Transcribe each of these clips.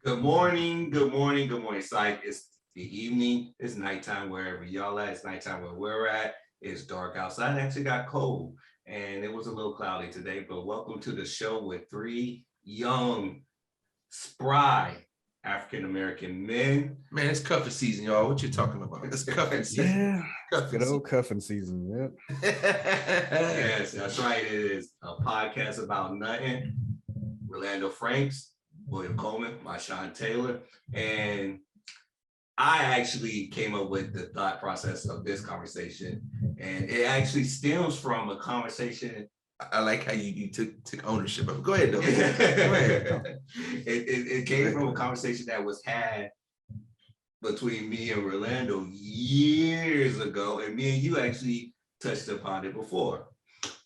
Good morning, good morning, good morning. It's the evening, it's nighttime wherever y'all at. It's nighttime where we're at. It's dark outside. It actually got cold and it was a little cloudy today, but welcome to the show with three young, spry African American men. Man, it's cuffing season, y'all. What you talking about? It's cuffing season. Yeah, Cuffing good old cuffing season. Yep. Yes, that's right. It is a podcast about nothing. Rolando Franks, William Coleman, Marshawn Taylor, and I actually came up with the thought process of this conversation, and it actually stems from a conversation. I like how you took ownership of it. Go ahead, though. Go ahead. It came from a conversation that was had between me and Rolando years ago, and me and you actually touched upon it before.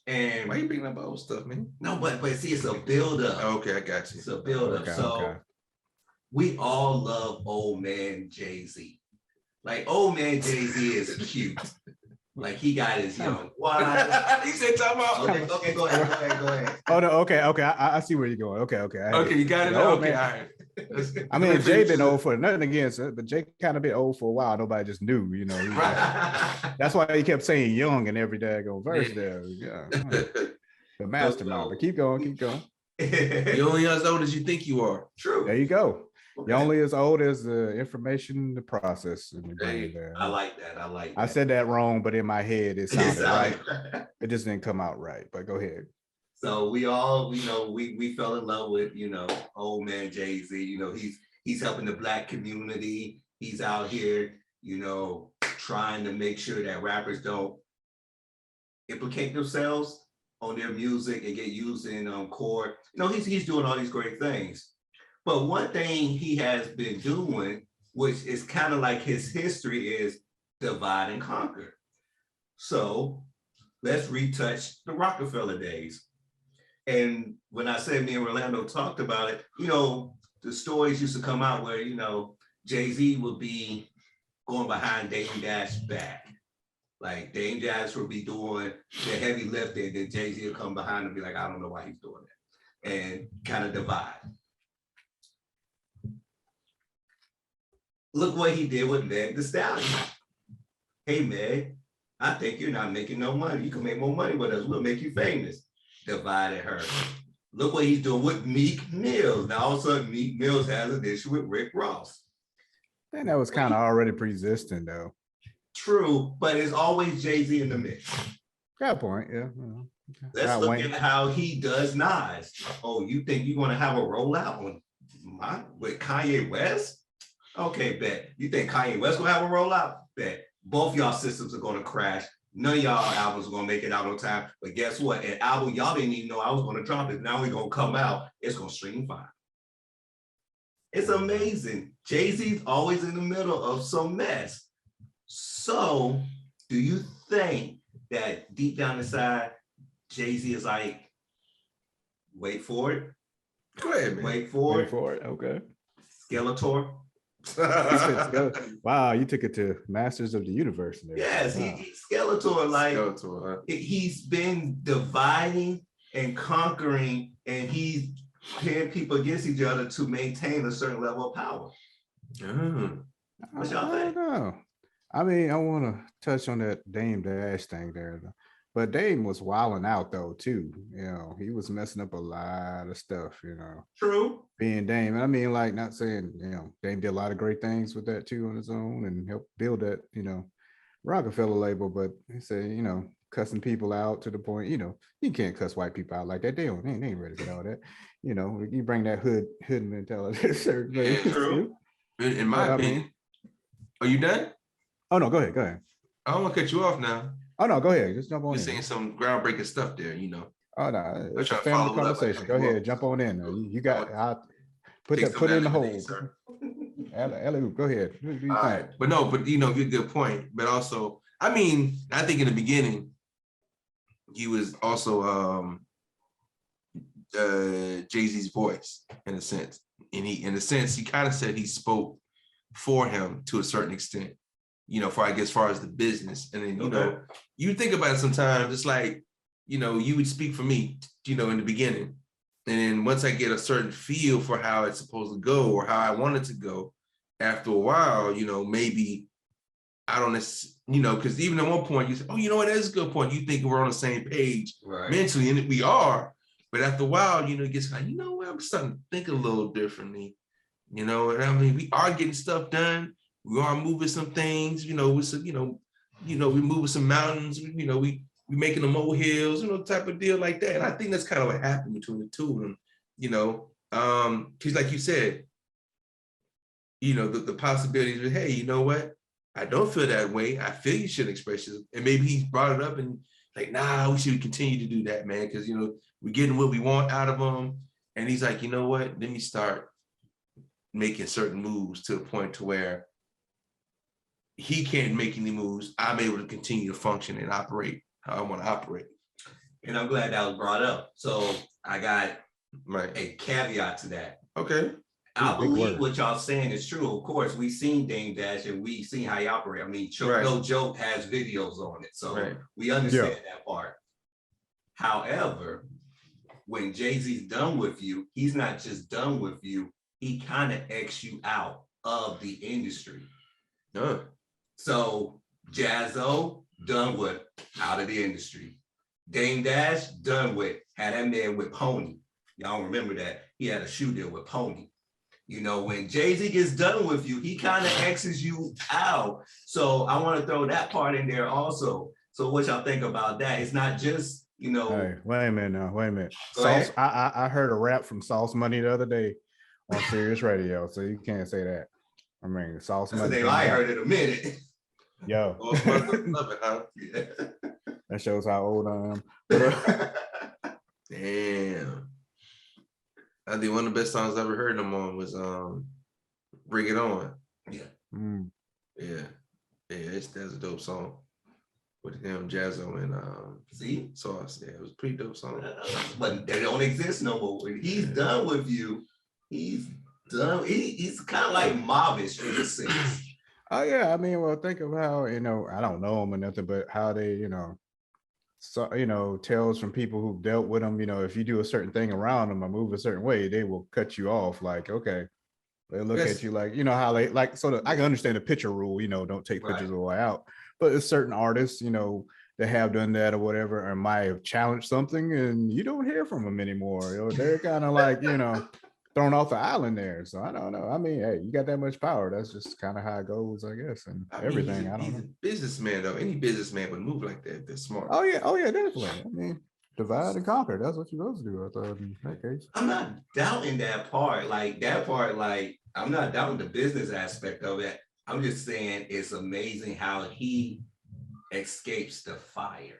And why are you bringing up old stuff, man? No, but see, it's a buildup. Okay, I got you. It's a buildup. So we all love old man Jay-Z. Like old man Jay-Z is cute. Like he got his young wife. You said talking about. Okay, go ahead. Oh no, okay. I see where you're going. Okay. Okay, you got it. Okay, all right. I mean, Jay been old for nothing against it, but Jay kind of been old for a while. Nobody just knew, you know. That's why he kept saying young in every daggone verse there. Yeah. The mastermind. But keep going. You're only as old as you think you are. True. There you go. Okay. You're only as old as the information, the process. I like that. I said that wrong, but in my head it sounded right. It just didn't come out right. But go ahead. So we all, we fell in love with, old man Jay-Z. He's helping the Black community. He's out here, trying to make sure that rappers don't implicate themselves on their music and get used in court. He's doing all these great things. But one thing he has been doing, which is kind of like his history, is divide and conquer. So let's retouch the Rockefeller days. And when I said me and Rolando talked about it, the stories used to come out where, Jay-Z would be going behind Dame Dash back. Like Dame Dash would be doing the heavy lifting, then Jay-Z would come behind and be like, I don't know why he's doing that. And kind of divide. Look what he did with Meg Thee Stallion. Hey, Meg, I think you're not making no money. You can make more money with us. We'll make you famous. Divided her. Look what he's doing with Meek Mills. Now, all of a sudden, Meek Mills has an issue with Rick Ross. I think that was kind of already pre-existing, though. True, but it's always Jay-Z in the mix. Got a point, yeah. Okay. Let's look at how he does Nas. Oh, you think you're going to have a rollout with Kanye West? Okay, bet. You think Kanye West gonna have a rollout? Bet. Both y'all systems are gonna crash. None of y'all albums are gonna make it out on time. But guess what? An album y'all didn't even know I was gonna drop it. Now we're gonna come out. It's gonna stream fine. It's amazing. Jay-Z's always in the middle of some mess. So, do you think that deep down inside, Jay-Z is like, wait for it? Go ahead, man. Wait for it. Okay. Skeletor. Wow, you took it to Masters of the Universe. There. Yes, wow. He's Skeletor. Like he's been dividing and conquering, and he's pitting people against each other to maintain a certain level of power. What y'all think? I mean, I want to touch on that Dame Dash thing there, but Dame was wilding out though too. He was messing up a lot of stuff. True. Being Dame, I mean, like not saying Dame did a lot of great things with that too on his own and helped build that Rockefeller label. But he said cussing people out to the point you can't cuss white people out like that. They ain't ready for all that. You bring that hood mentality a certain way. True. In my opinion, are you done? Oh no, go ahead. I don't want to cut you off now. Oh no, go ahead. Just jump on. You're saying some groundbreaking stuff there, Oh no, it's a family conversation. Go ahead, jump on in. You got. I'll put it in the hole. Ellie, go ahead. All right, but you get a good point. But also, I mean, I think in the beginning, he was also Jay-Z's voice in a sense, and he kind of said he spoke for him to a certain extent. As far as the business. And then, you think about it sometimes, it's like, you would speak for me, in the beginning. And then once I get a certain feel for how it's supposed to go or how I want it to go, after a while, maybe I don't, because even at one point you say, oh, you know what, that's a good point. You think we're on the same page mentally, and we are. But after a while, it gets like, what, I'm starting to think a little differently. And I mean, we are getting stuff done. We are moving some things, with some, we moving some mountains, we making the molehills, type of deal like that. And I think that's kind of what happened between the two of them, because like you said, the possibilities of, hey, you know what? I don't feel that way. I feel you should express it. And maybe he's brought it up and like, nah, we should continue to do that, man. Because, we're getting what we want out of him. And he's like, you know what? Let me start making certain moves to the point to where he can't make any moves. I'm able to continue to function and operate how I want to operate. And I'm glad that was brought up. So I got Right. a caveat to that. Okay. I believe what y'all saying is true. Of course, we've seen Dame Dash and we've seen how he operate. I mean, No Joke has videos on it. So we understand that part. However, when Jay-Z's done with you, he's not just done with you. He kind of X you out of the industry. So Jaz-O, done with, out of the industry. Dame Dash, done with, had that man with Pony. Y'all remember that. He had a shoe deal with Pony. When Jay-Z gets done with you, he kind of X's you out. So I want to throw that part in there also. So what y'all think about that? It's not just, Hey, wait a minute. Sauce, I heard a rap from Sauce Money the other day on Sirius Radio, so you can't say that. I mean, Sauce Money. I heard it a minute. Yo. Love it, huh? That shows how old I am. Damn. I think one of the best songs I ever heard them on was Bring It On. Yeah. Yeah. That's a dope song. With them Jaz-O and Sauce. Yeah, it was a pretty dope song. But they don't exist no more. When he's done with you, he's done. He's kind of like mobbish in a sense. Oh yeah, I mean, well, think of how, I don't know him or nothing, but how they, so, tells from people who've dealt with them, if you do a certain thing around them or move a certain way, they will cut you off. Like, okay, they look at you like, how they like, sort of, I can understand the picture rule, don't take pictures of the way out, but there's certain artists, that have done that or whatever, or might have challenged something and you don't hear from them anymore. They're kind of like, thrown off the island there. So I don't know. I mean, hey, you got that much power. That's just kind of how it goes, I guess. And everything. I don't know. Businessman though. Any businessman would move like that. They're smart. Oh yeah, definitely. I mean, divide and conquer. That's what you're supposed to do. I thought in that case. I'm not doubting that part. I'm not doubting the business aspect of it. I'm just saying it's amazing how he escapes the fire.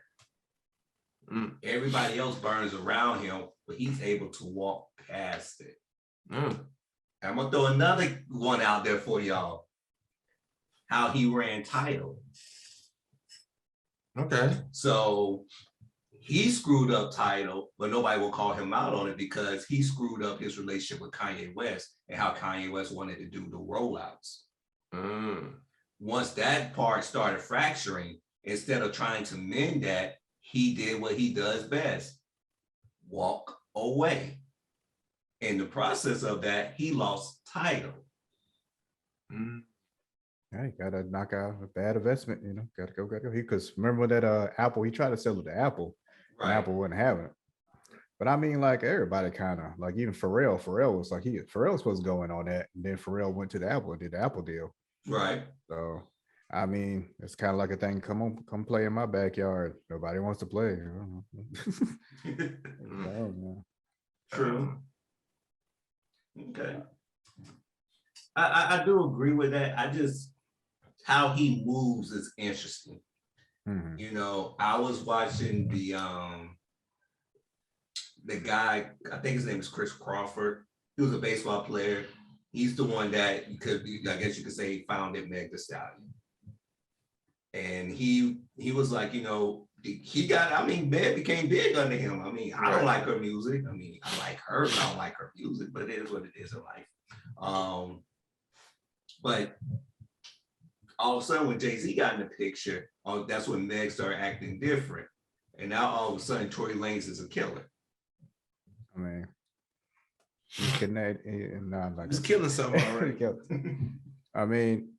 Everybody else burns around him, but he's able to walk past it. I'm gonna throw another one out there for y'all. How he ran Tidal. Okay. So he screwed up Tidal, but nobody will call him out on it because he screwed up his relationship with Kanye West and how Kanye West wanted to do the rollouts. Once that part started fracturing, instead of trying to mend that, he did what he does best: walk away. In the process of that, he lost Tidal. Hey, gotta knock out a bad investment, gotta go. Because remember that Apple, he tried to sell it to Apple, and Apple wasn't having it. But I mean, like everybody kind of, like even Pharrell was like, Pharrell was supposed to go in on that, and then Pharrell went to the Apple and did the Apple deal. Right. So I mean, it's kind of like a thing. Come play in my backyard. Nobody wants to play. True. Okay. I do agree with that. I just, how he moves is interesting. I was watching the guy, I think his name is Chris Crawford. He was a baseball player. He's the one that I guess you could say, he founded Meg Thee Stallion. And he was like, Meg became big under him. I mean, I don't like her music. I mean, I like her, but I don't like her music, but it is what it is in life. But all of a sudden when Jay-Z got in the picture, that's when Meg started acting different. And now all of a sudden Tory Lanez is a killer. I mean, He's connected, and no, I'm He not was gonna killing something already. I mean,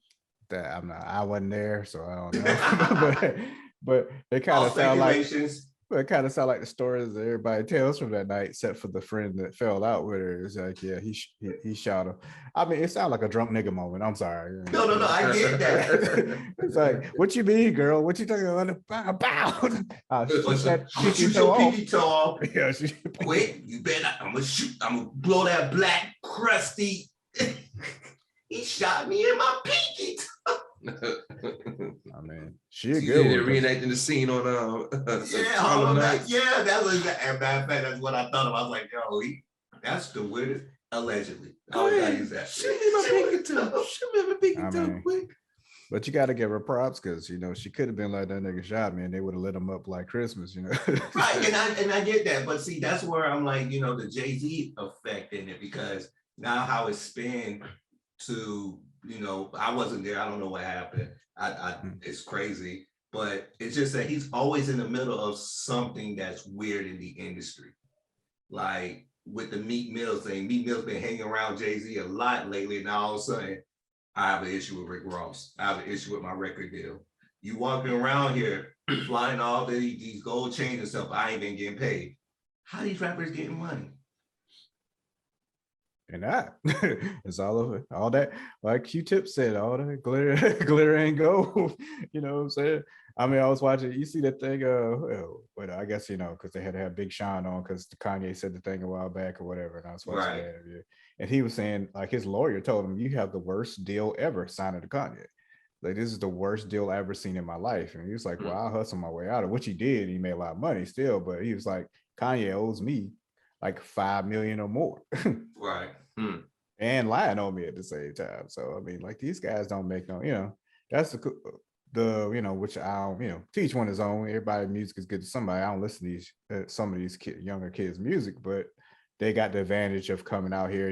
that I wasn't there, so I don't know. but they kind All of sound like speculations. But it kind of sound like the stories that everybody tells from that night, except for the friend that fell out with her. It's like, yeah, he shot her. I mean, it sounded like a drunk nigga moment. I'm sorry. No, I get that. It's like, what you mean, girl? What you talking about? Bow, bow. Shoot that I'm gonna pinky shoot toe your off. pinky toe off. Yeah, Quick, you better. I'm gonna blow that black crusty. He shot me in my pinky toe. I mean, she a She good did one. reenacting the scene on Yeah, Harlem all of Nights. that. Yeah, that was that. Matter of fact, that's what I thought of. I was like, yo, that's the weirdest. Allegedly, I Go always gotta ahead. use that. Shoot me my pinky toe. Shoot me my pinky I toe, mean, quick. But you got to give her props because she could have been like that nigga shot me, and they would have lit him up like Christmas, Right, and I get that, but see, that's where I'm like, the Jay-Z effect in it, because now how it's spin to, I wasn't there, I don't know what happened. It's crazy, but it's just that he's always in the middle of something that's weird in the industry. Like with the Meek Mill thing, Meek Mill's been hanging around Jay-Z a lot lately, and now all of a sudden, I have an issue with Rick Ross. I have an issue with my record deal. You walking around here flying all these gold chains and stuff, I ain't been getting paid. How these rappers getting money? And that it's all over all that, like Q-Tip said, all that glitter ain't gold. You know what I'm saying? I mean, I was watching, you see that thing, but I guess because they had to have Big Sean on because Kanye said the thing a while back or whatever, and I was watching that interview. And he was saying, like, his lawyer told him, you have the worst deal ever signing to Kanye. Like, this is the worst deal I ever seen in my life. And he was like, well, I'll hustle my way out of it, which he did. He made a lot of money still, but he was like, Kanye owes me like 5 million or more. Right. And lying on me at the same time. So, I mean, like, these guys don't make no, that's the which I don't, to each one his own. Everybody's music is good to somebody. I don't listen to these, some of these younger kids' music, but they got the advantage of coming out here,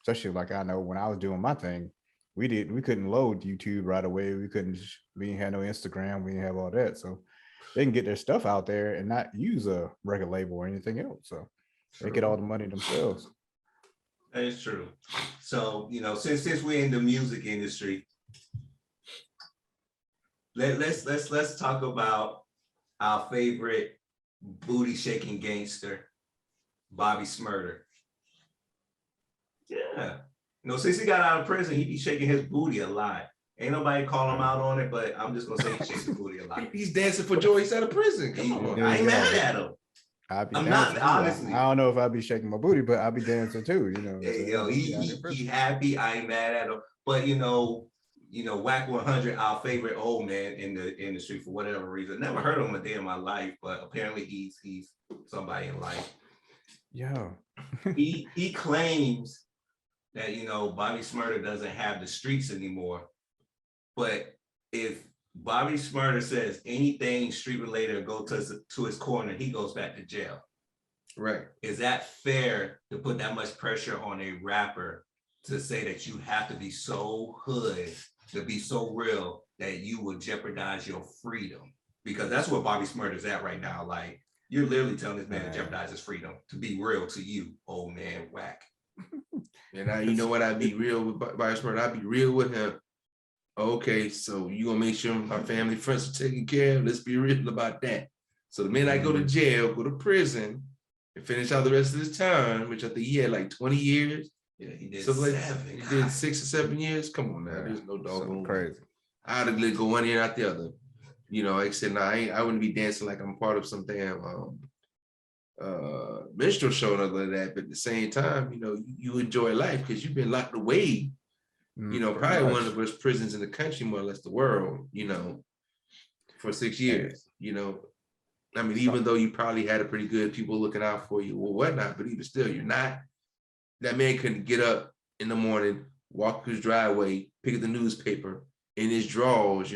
especially like I know when I was doing my thing, we couldn't load YouTube right away. We didn't have no Instagram. We didn't have all that. So they can get their stuff out there and not use a record label or anything else. So they get all the money themselves. That is true. So, since we're in the music industry, let's talk about our favorite booty shaking gangster, Bobby Shmurda. Yeah. Since he got out of prison, he be shaking his booty a lot. Ain't nobody calling him out on it, but I'm just gonna say he shakes his booty a lot. He's dancing for joy. He's out of prison. Come on. I ain't mad at him. I'm not, honestly. I don't know if I'd be shaking my booty, but I'll be dancing too. Hey, yo, he happy. I ain't mad at him. But Whack 100, our favorite old man in the industry for whatever reason. Never heard of him a day in my life, but apparently he's somebody in life. Yeah. he claims that Bobby Shmurda doesn't have the streets anymore. But if Bobby Shmurda says anything street related go to his corner, he goes back to jail. Right. Is that fair to put that much pressure on a rapper to say that you have to be so hood, to be so real that you will jeopardize your freedom? Because that's where Bobby Shmurda's at right now. Like, you're literally telling this man to jeopardize his freedom to be real to you, old man Whack. And you know what? I'd be real with Bobby Shmurda. I'd be real with him. Okay, so you gonna make sure my family, friends are taken care of. Let's be real about that. So the minute I go to jail, go to prison, and finish out the rest of his time, which I think he had like 20 years. Yeah, he did So like, 7. he did 6 or 7 years. Come on now, there's no Something dog. crazy. I'd have go one ear out the other. Like I said, no, I wouldn't be dancing like I'm part of some damn minstrel show and all of that. But at the same time, you enjoy life because you've been locked away. Probably one of the worst prisons in the country, more or less the world, for 6 years, I mean, even though you probably had a pretty good people looking out for you or whatnot, but even still, that man couldn't get up in the morning, walk his driveway, pick up the newspaper in his drawers,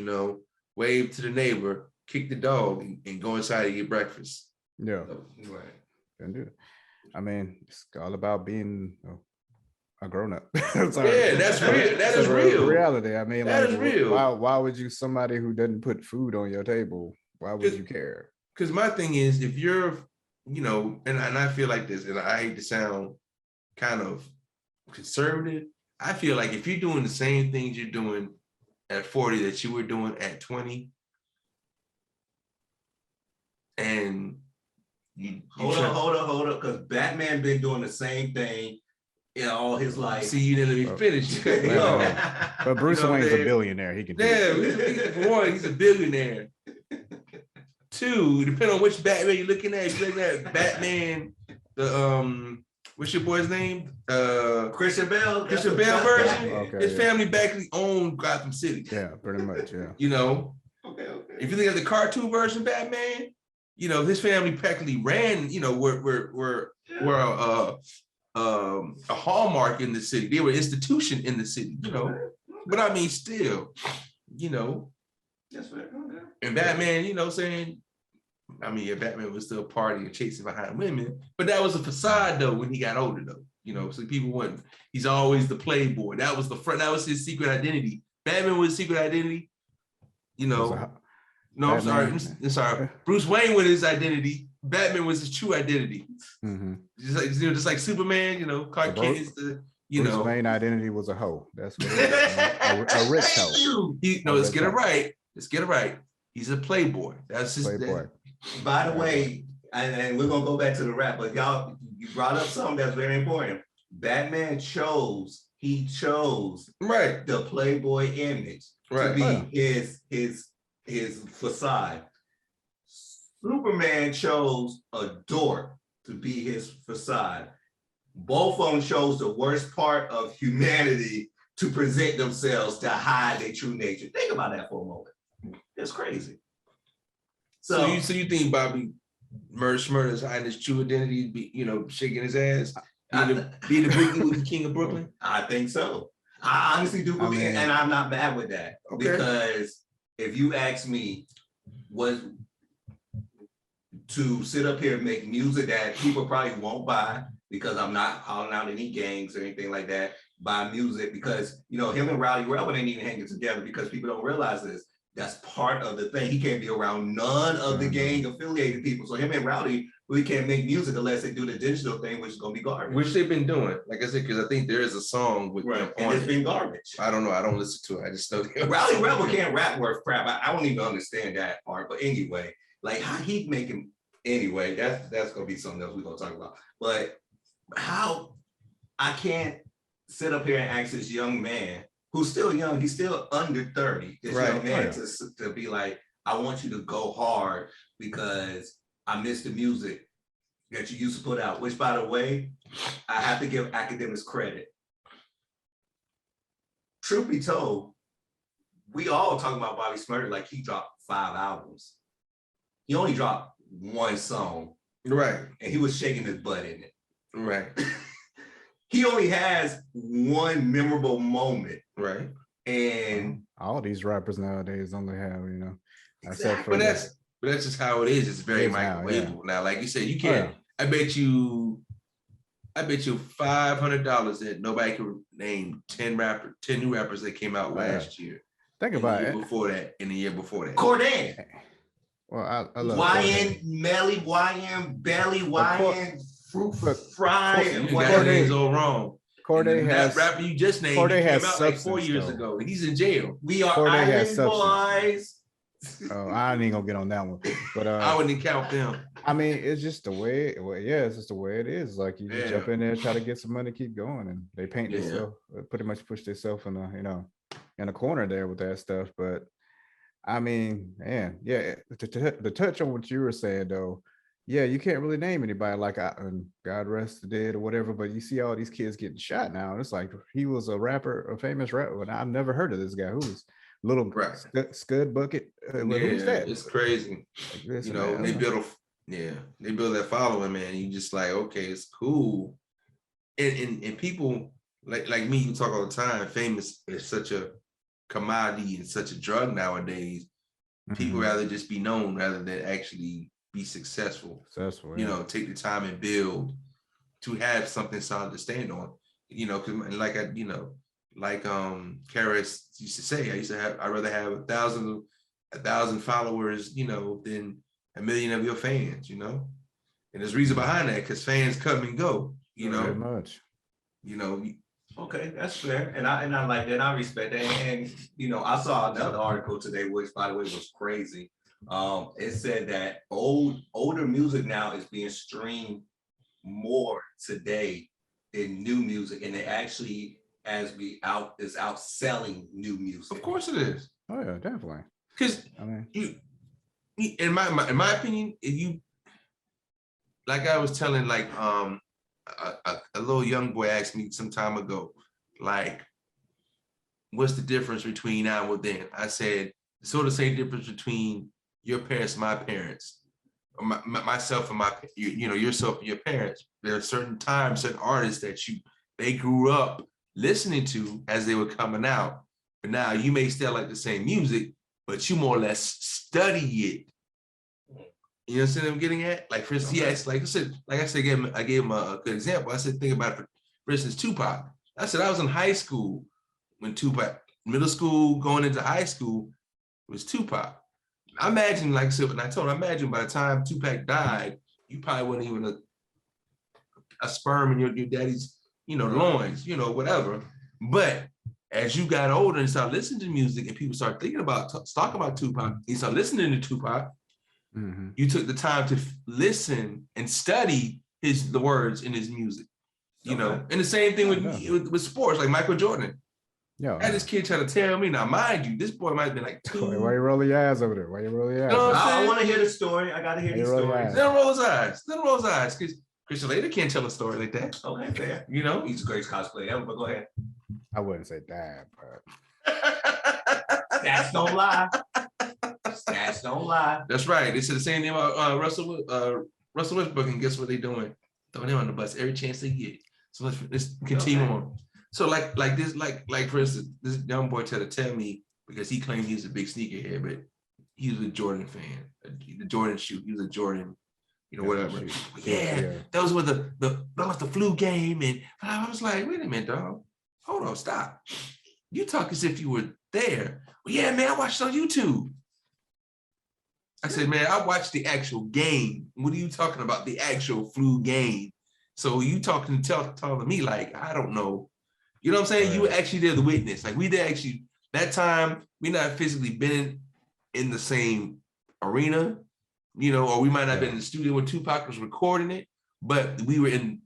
wave to the neighbor, kick the dog and go inside and get breakfast. Yeah. So, Right. Can do it. I mean, it's all about being a grown up. Yeah, that's real. That is real. Reality. I mean, that is real. Why would you, somebody who doesn't put food on your table, why would you care? Because my thing is, if you're, and I feel like this, and I hate to sound kind of conservative. I feel like if you're doing the same things you're doing at 40 that you were doing at 20, and you Hold up, because Batman been doing the same thing in all his life. see, you didn't let me finish. But Bruce You know, Wayne's a man. billionaire. He can do Yeah, it. for one, he's a billionaire. Two, depending on which Batman you're looking at, if you're looking at Batman, the what's your boy's name? Christian Bale. Christian Bale version. Okay, His yeah. family basically owned Gotham City. Yeah, pretty much. Yeah. You know, Okay. if you look at the cartoon version of Batman, you know, his family practically ran, you know, were a hallmark in the city. They were an institution in the city, you know. But I mean, still, you know, That's fair. Okay. and Batman, you know, saying, I mean, yeah, Batman was still partying and chasing behind women, but that was a facade though when he got older though, you know. So people wouldn't. He's always the playboy. That was the front. That was his secret identity. Batman was his secret identity. You know. No, I'm sorry. I'm sorry. Bruce Wayne was his identity. Batman was his true identity. Mm-hmm. Just like Superman, you know, Clark Kent is the, you Bruce know. Wayne identity was a hoe. That's what it is. A rich hoe. Let's get it right. Let's get it right. He's a playboy. That's his Playboy. By the way, and we're gonna go back to the rap, but y'all, you brought up something that's very important. Batman chose Right. the Playboy image Right. to be his facade. Superman chose a dork to be his facade. Both of them chose the worst part of humanity to present themselves to hide their true nature. Think about that for a moment. It's crazy. So you think Bobby Shmurda is hiding his true identity, be, you know, shaking his ass, be the Boogie with the King of Brooklyn? I think so. I honestly do believe, and I'm not mad with that. Okay. Because if you ask me, was to sit up here and make music that people probably won't buy because I'm not calling out any gangs or anything like that, buy music because, you know, him and Rowdy Rebel ain't even hanging together because people don't realize this. That's part of the thing. He can't be around none of the gang affiliated people. So him and Rowdy really can't make music unless they do the digital thing, which is gonna be garbage. Which they've been doing, like I said, because I think there is a song with them And on it's it. been garbage. I don't know. I don't listen to it. I just know Rowdy Rebel can't rap worth crap. I don't even understand that part. But anyway, like how he making anyway, that's gonna be something else we're gonna talk about. But how I can't sit up here and ask this young man who's still young, he's still under 30, this young man to be like, I want you to go hard because I miss the music that you used to put out, which by the way, I have to give academics credit. Truth be told, we all talk about Bobby Shmurda like he dropped 5 albums. He only dropped 1 song. Right. And he was shaking his butt in it. Right. He only has 1 memorable moment. Right. And all these rappers nowadays only have, you know, exactly. But that's just how it is. It's very microwavable. Now, like you said, you can't. I bet you $500 that nobody could name 10 new rappers that came out last year. Think about it. Before that, and the year before that. Cordae. Well, I love YN Melly, YN Belly, YN Fruit Fry. You got names all wrong. Cordae has rapper you just named. Cordae has came out like 4 years ago. He's in jail. We are Cordae island boys. Oh, I ain't gonna get on that one. But I wouldn't count them. I mean, it's just the way. Well, yeah, it's just the way it is. Like you just jump in there, try to get some money, keep going, and they paint themselves, pretty much push themselves in a, you know, in a corner there with that stuff. But I mean, man, yeah. To touch on what you were saying though, yeah, you can't really name anybody like God rest the dead or whatever. But you see all these kids getting shot now, and it's like he was a rapper, a famous rapper, and I've never heard of this guy. Who's Little Scud Bucket? Who's that? It's crazy. Like, you know, they build that following, man. You just like, okay, it's cool. And people like me, you talk all the time. Famous is such a commodity and such a drug nowadays. People rather just be known rather than actually be successful. You know, take the time and build to have something solid to stand on. You know, because like Karis used to say, I'd rather have 1,000 followers, you know, than 1 million of your fans, you know. And there's reason behind that, because fans come and go, you know. Very much. You know, Okay, that's fair, and I like that. I respect that. And you know, I saw another article today, which by the way was crazy. It said that older music now is being streamed more today in new music, and it actually is outselling new music. of course it is. Oh yeah, definitely. Because I mean, in my opinion, if you, like I was telling, like a little young boy asked me some time ago, like, what's the difference between now and then? I said, sort of same difference between your parents and my parents, or myself and yourself and your parents. There are certain times, certain artists that they grew up listening to as they were coming out, but now you may still like the same music, but you more or less study it. You understand what I'm getting at? Like, for instance, he asked, like I said, I gave him a good example. I said, think about it, for instance, Tupac. I said, I was in high school when Tupac, middle school, going into high school, it was Tupac. I imagine, like I said, when I told him, I imagine by the time Tupac died, you probably wasn't even a sperm in your daddy's, loins, whatever. But as you got older and started listening to music and people started thinking about, talking about Tupac, you started listening to Tupac, you took the time to listen and study the words in his music, know. And the same thing with sports, like Michael Jordan. Yeah. I had this kid try to tell me, now mind you, this boy might have been like 2. Why you roll your eyes over there? Why you roll your eyes? You know what I'm I saying? want to hear the story. I gotta hear these roll your stories. eyes. Let him roll his eyes. Let him roll his eyes. Because Christian Laettner can't tell a story like that. Okay, fair. You know? He's the greatest cosplayer ever, but go ahead. I wouldn't say that, but Stats don't lie. Stats don't lie. That's right. They said the same thing about Russell Westbrook, and guess what they're doing? Throwing him on the bus every chance they get. So let's continue on. So like this, like for instance, this young boy tried to tell me, because he claimed he was a big sneakerhead, but he was a Jordan fan, the Jordan shoe. He was a Jordan, whatever. Yeah, those were that was the flu game, and I was like, wait a minute, dog, hold on, stop. You talk as if you were there. Well, yeah, man, I watched it on YouTube. I said, man, I watched the actual game. What are you talking about? The actual flu game. So you telling me like, I don't know. You know what I'm saying? Right. You were actually there, the witness. Like, we did actually, that time, we not physically been in the same arena, or we might not have been in the studio when Tupac was recording it, but we were in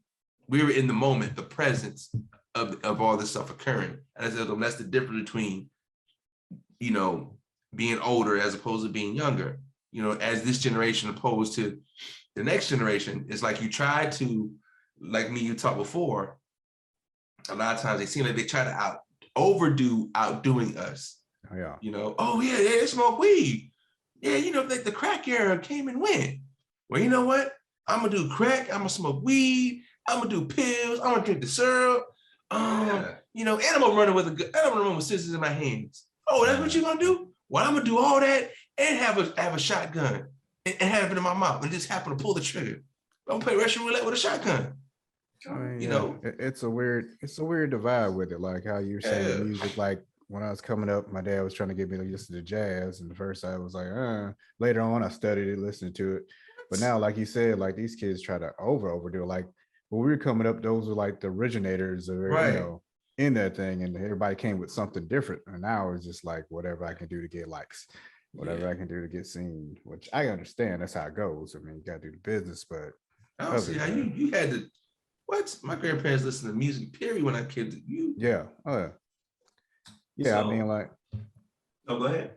the moment, the presence of all this stuff occurring. And I said, that's the difference between, being older as opposed to being younger. As this generation opposed to the next generation, it's like you try to, like me, you talked before, a lot of times they seem like they try to outdoing us. Oh, yeah. Oh yeah, they smoke weed. Yeah, like the crack era came and went. Well, you know what? I'm gonna do crack, I'm gonna smoke weed, I'm gonna do pills, I'm gonna drink the syrup. And I'm gonna run with scissors in my hands. Oh, that's what you're gonna do? Well, I'm gonna do all that and have a shotgun and have it in my mouth and just happen to pull the trigger. I'm gonna play Russian roulette with a shotgun. I mean, it's a weird divide with it, like how you're saying the music. Like when I was coming up, my dad was trying to get me to listen to jazz, and the first I was like, later on I studied it, listened to it. But now, like you said, like these kids try to overdo it. Like when we were coming up, those were like the originators of in that thing, and everybody came with something different. And now it's just like whatever I can do to get likes, whatever I can do to get seen, which I understand. That's how it goes. I mean, you got to do the business, but I don't see how you had to. What? My grandparents listened to music, period, when I was a kid. Yeah. Oh, yeah. Yeah, so, I mean, like. Oh, go ahead.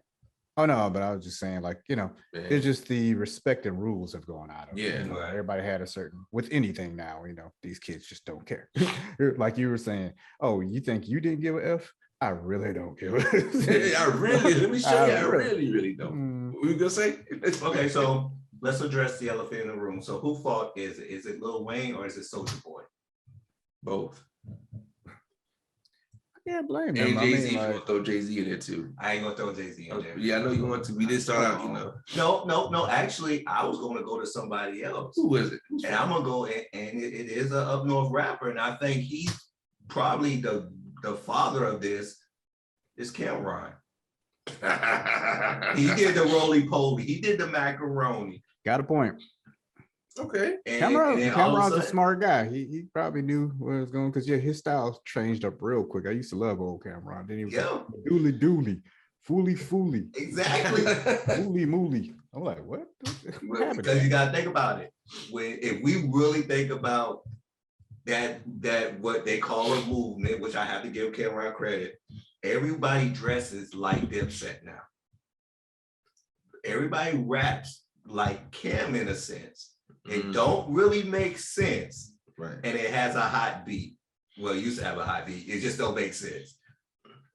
Oh, no, but I was just saying, like, it's just the respect and rules have gone out of it. Yeah. Everybody had a certain, with anything now, these kids just don't care. Like you were saying, oh, you think you didn't give an F? I really don't give a F. Let me show you, I really don't. What were you going to say? Okay, so. Let's address the elephant in the room. So who fault is it? Is it Lil Wayne or is it Soulja Boy? Both. Yeah, blame him. And Jay-Z, you want to throw Jay-Z in there too. I ain't gonna throw Jay-Z in there. Yeah, I know you want to. We did start out, No. Actually, I was gonna go to somebody else. Who is it? And I'm gonna go and it is a up north rapper, and I think he's probably the father of this is Cam'ron. He did the roly poly. He did the macaroni. Got a point. Okay. Cameron, then all of Cameron's a sudden, smart guy. He probably knew where it was going because yeah, his style changed up real quick. I used to love old Cameron. Then he was like yeah, dooley dooley, fooly, exactly. mooly mooly. I'm like, what? What happened? Because you got to think about it. If we really think about that what they call a movement, which I have to give Cameron credit, everybody dresses like Dipset now. Everybody raps like Cam in a sense. It don't really make sense. Right. And it has a hot beat. Well, it used to have a hot beat. It just don't make sense.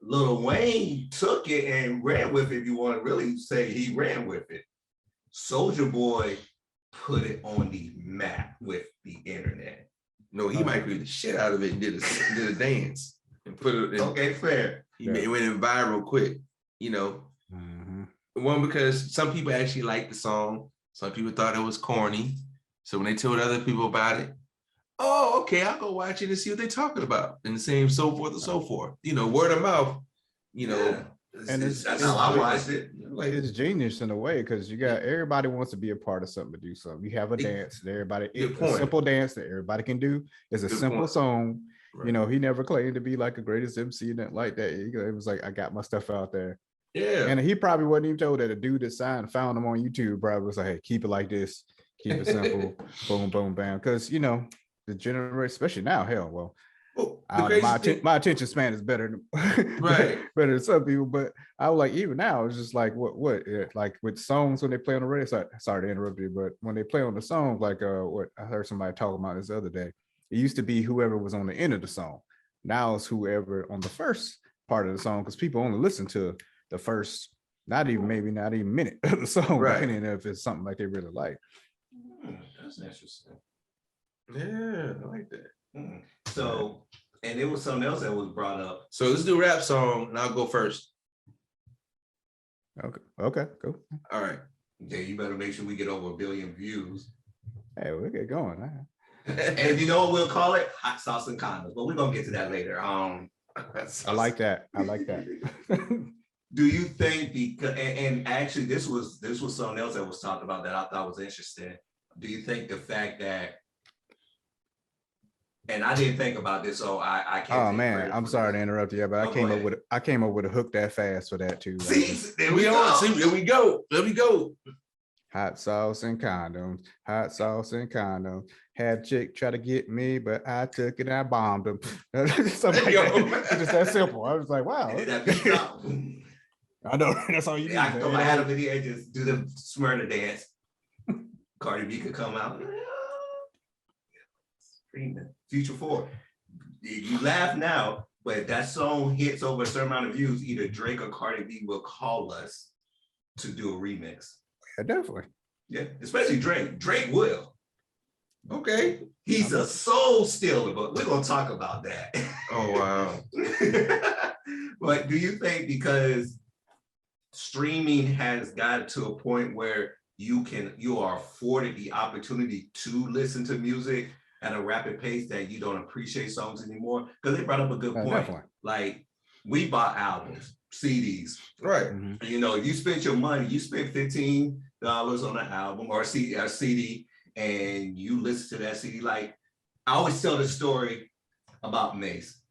Lil Wayne took it and ran with it, if you want to really say he ran with it. Soulja Boy put it on the map with the internet. No, he microwaved the shit out of it and did a dance and put it in. Okay, fair. It went viral quick, you know. One, because some people actually liked the song. Some people thought it was corny. So when they told other people about it, oh, okay, I'll go watch it and see what they're talking about. And the same so forth and so forth. You know, word of mouth, you know. And that's how I watched it. Like it's genius in a way because you got everybody wants to be a part of something to do something. You have a dance that everybody, it's a simple dance that everybody can do. It's a simple song. Right. You know, he never claimed to be like a greatest MC and nothing like that. It was like, I got my stuff out there. Yeah. And he probably wasn't even told that a dude that found him on YouTube probably was like, hey, keep it like this, keep it simple, boom, boom, bam. Because, you know, the generation, especially now, hell, well, my attention span is better than right, better than some people. But I was like, even now, it's just like what like with songs when they play on the radio. Sorry to interrupt you, but when they play on the songs, like what I heard somebody talking about this other day, it used to be whoever was on the end of the song. Now it's whoever on the first part of the song because people only listen to the first, not even minute of the song, right? Depending if it's something like they really like. That's interesting. Yeah, I like that. So, and it was something else that was brought up. So let's do a rap song, and I'll go first. Okay, cool. All right. Yeah, you better make sure we get over 1 billion views. Hey, we'll get going. And you know what we'll call it? Hot sauce and condoms. But we're gonna get to that later. I like that. Do you think because and actually this was something else that was talked about that I thought was interesting. Do you think the fact that, and I didn't think about this, so I can't. Oh man, I'm sorry to interrupt you, but I came up with a hook that fast for that too. See, there we go. Let me go. Hot sauce and condoms. Had a chick try to get me, but I took it and I bombed him. Something like that. It's just that simple. I was like, wow. I know, that's all you need. I throw my hat up in the air, just do the Smyrna dance. Cardi B could come out. Future 4. You laugh now, but if that song hits over a certain amount of views, either Drake or Cardi B will call us to do a remix. Yeah, definitely. Yeah, especially Drake. Drake will. Okay. He's a soul stealer, but we're gonna talk about that. Oh wow. But do you think because streaming has got to a point where you are afforded the opportunity to listen to music at a rapid pace that you don't appreciate songs anymore? Because they brought up a good point. Definitely. Like we bought albums, CDs. Right. Mm-hmm. You know, you spent your money, you spent $15 on an album or a CD, and you listen to that CD. Like I always tell the story about Mace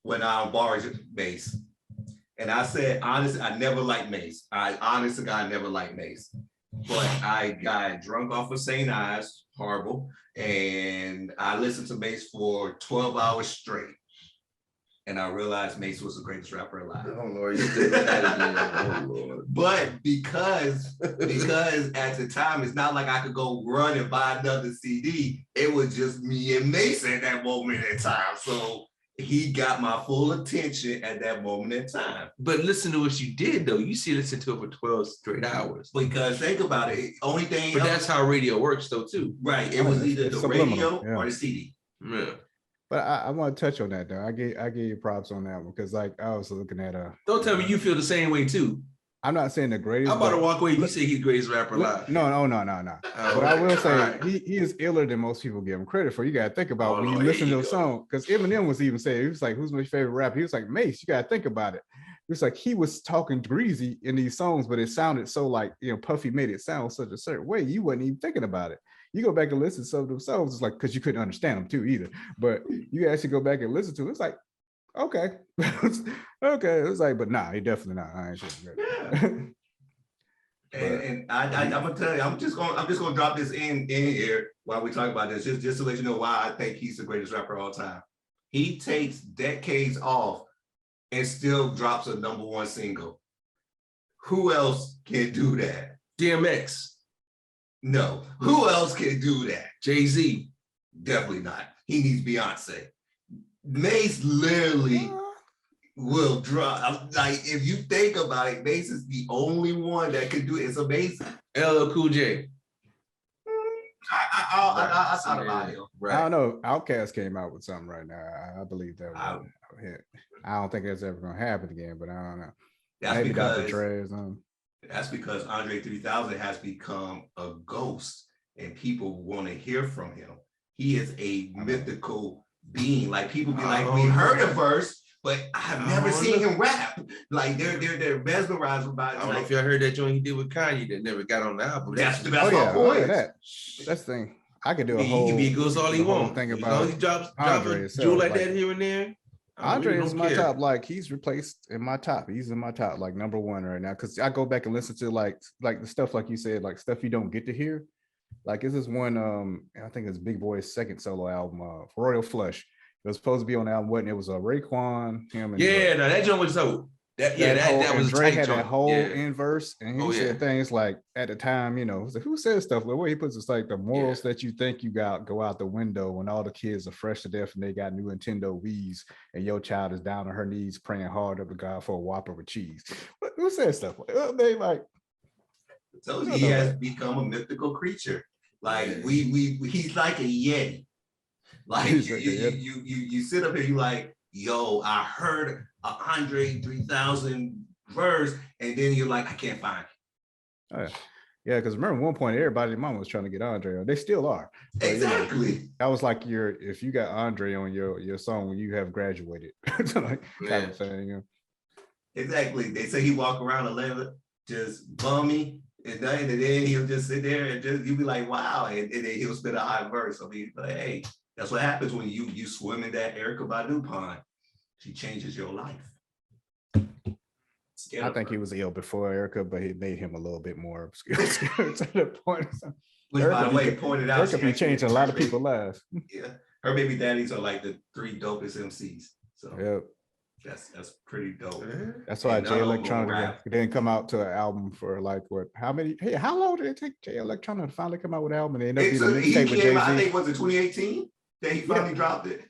when I borrowed Mace. And I said, honestly, I never liked Mace. Honestly, I never liked Mace. But I got drunk off of St. Ives, horrible. And I listened to Mace for 12 hours straight. And I realized Mace was the greatest rapper alive. Oh Lord, you did that again. Oh Lord. But because at the time, it's not like I could go run and buy another CD. It was just me and Mace at that moment in time. So he got my full attention at that moment in time. But listen to what you did though. You see, listen to it for 12 straight hours. Because think about it. Only thing. But that's how radio works though too. Right. It was either the radio or the CD. Yeah. But I want to touch on that though. I gave you props on that one because like I was looking at Don't tell me you feel the same way too. I'm not saying the greatest. I'm about to walk away. You say he's the greatest rapper alive. No. But I will say he is iller than most people give him credit for. You gotta think about when you listen to a song, because Eminem was even saying, he was like, "Who's my favorite rapper?" He was like, "Mace." You gotta think about it. It was like he was talking greasy in these songs, but it sounded so like, Puffy made it sound such a certain way. You wasn't even thinking about it. you go back and listen to some of them songs, it's like because you couldn't understand them too either. But you actually go back and listen to it, it's like, okay, okay. It's like, but nah, he definitely not. I ain't saying Yeah. that. And I'm gonna tell you, I'm just gonna drop this in here while we talk about this, just to let you know why I think he's the greatest rapper of all time. He takes decades off and still drops a #1 single. Who else can do that? DMX, No. Who else can do that? Jay-Z. Definitely not. He needs Beyonce. Mace literally will drop. Like, if you think about it, Mace is the only one that can do it. It's amazing. LL Cool J. I thought about it. I don't know. Outkast came out with something right now. I believe that I- one. I don't think that's ever gonna happen again, but I don't know. That's Maybe Dr. because Dre or something. that's because Andre 3000 has become a ghost and people want to hear from him. He is a mythical being. Like, people be like, we heard a verse, but I've never seen him rap. Like, they're mesmerized about it. I don't know Like, if y'all heard that joint he did with Kanye that never got on the album. that's Oh my yeah, point. that. That's the thing. I could do a He whole can be good all he the whole wants. thing As long as about he drops Andre a itself, jewel like like- that here and there. I Andre really is don't my care. top. Like, he's replaced in my top. He's in my top, like #1 right now. Cause I go back and listen to like the stuff like you said, like stuff you don't get to hear. Like, is this one I think it's Big Boy's second solo album, Royal Flush. It was supposed to be on the album, wasn't it? It was Raekwon, him and Yeah, no, that joint was so. That was a Dre tight had joint. that whole Yeah. inverse, and he Oh, said yeah. things like at the time, you know, who says stuff like where he puts it's like the morals that you think you got go out the window when all the kids are fresh to death and they got new Nintendo Wii's and your child is down on her knees praying hard up to God for a Whopper with cheese. Who says stuff like they like? So No, he no, has like- become a mythical creature. Like, Yeah. he's like a Yeti. Like, He's you, like a Yeti. you sit up here, you like, yo, I heard a Andre 3000 verse, and then you're like, I can't find it. Yeah, because remember one point everybody mama was trying to get Andre on. They still are. But, you know, Exactly. that was like if you got Andre on your song when you have graduated, like, kind of thing. You know? Exactly. They say he walk around 11 just bummy, and then he'll just sit there and just you'll be like, wow, and then he'll spit a high verse. I mean, like, hey, that's what happens when you swim in that Erykah Badu pond. She changes your life. I think he was ill before Erica, but he made him a little bit more obscure to the point. Which, by the way, pointed out, Erica be changing a lot of people's lives. Yeah, her baby daddies are like the 3 dopest MCs. So Yeah, that's pretty dope. that's why And Jay none of them Electronica rap. didn't come out to an album for like what? How many? Hey, how long did it take Jay Electronica to finally come out with an album? And they ended up being a He mixtape with came out, I Jay-Z. think, was it 2018 that he finally dropped it?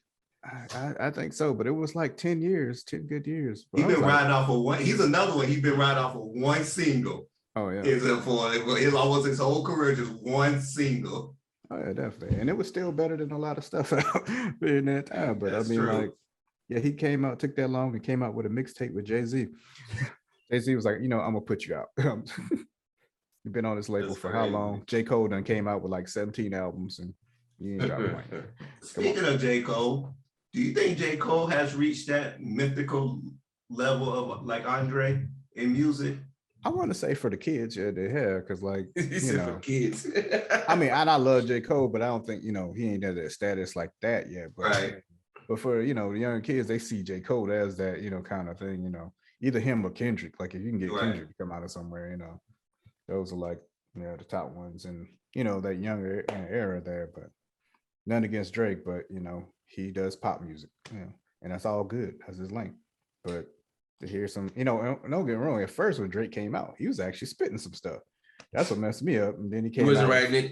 I think so, but it was like 10 years, 10 good years. He's I was been like, riding off of one. He's another one. He's been riding off of one single. oh yeah, It's almost his whole career, just one single. oh yeah, definitely. And it was still better than a lot of stuff out in that time. But That's I mean, true. like, yeah, he came out, took that long, and came out with a mixtape with Jay-Z. Jay-Z was like, you know, I'm gonna put you out. You've been on this label That's for how crazy. long? J. Cole done came out with like 17 albums, and you ain't dropped one. Speaking of J. Cole, do you think J. Cole has reached that mythical level of like Andre in music? I want to say for the kids, yeah, they have, because like, He you said know, for kids. I mean, and I love J. Cole, but I don't think, you know, he ain't at that status like that yet. But, Right. but for, you know, the young kids, they see J. Cole as that, you know, kind of thing, you know, either him or Kendrick. Like, if you can get Right. Kendrick to come out of somewhere, you know, those are like, you know, the top ones, and, you know, that younger era there. But none against Drake, but, you know, he does pop music, you know, and that's all good. That's his lane. But to hear some, you know, don't get me wrong, at first when Drake came out, he was actually spitting some stuff. That's what messed me up. And then he He came wasn't out. writing it.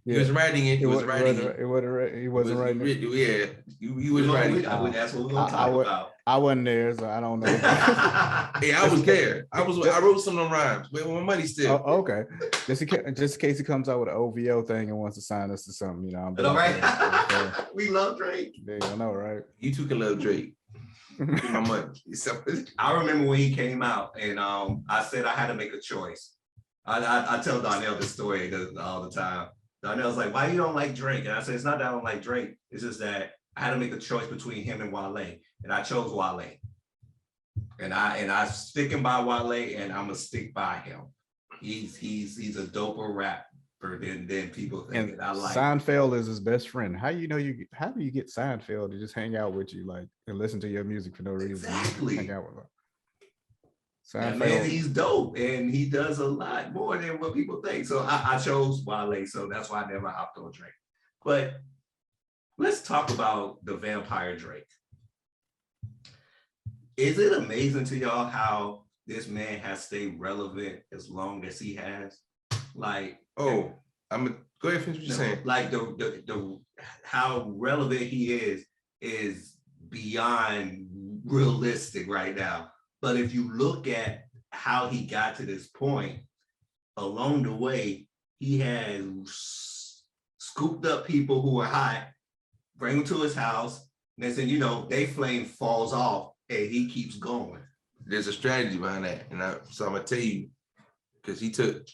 He Yeah. was writing it. He was writing it. He wasn't writing it. Yeah, he was writing it. That's what we're gonna I talk would- about. I wasn't there, so I don't know. Hey, I was there. I wrote some of them rhymes. Where my money still? Oh, okay. Just in case he comes out with an OVO thing and wants to sign us to something, you know. I'm All right. so, We love Drake. there you know, right? You two can love Drake. Give my money. So- I remember when he came out, and I said I had to make a choice. I tell Donnell this story all the time. Donnell's like, "Why you don't like Drake?" And I said, "It's not that I don't like Drake. It's just that I had to make a choice between him and Wale, and I chose Wale. And I sticking by Wale, and I'm gonna stick by him. He's a doper than people think. And And I like Seinfeld is his best friend. How do you get Seinfeld to just hang out with you like and listen to your music for no reason? exactly. Hang out with him. That man, Seinfeld. he's dope and he does a lot more than what people think. So I chose Wale, so that's why I never hopped on Drake. But let's talk about the Vampire Drake. Is it amazing to y'all how this man has stayed relevant as long as he has? Like, Oh, go ahead, finish what you're saying. like the how relevant he is beyond realistic right now. But if you look at how he got to this point, along the way, he has scooped up people who are hot, bring them to his house, and then, you know, they flame falls off and he keeps going. There's a strategy behind that. So I'm gonna tell you, because he took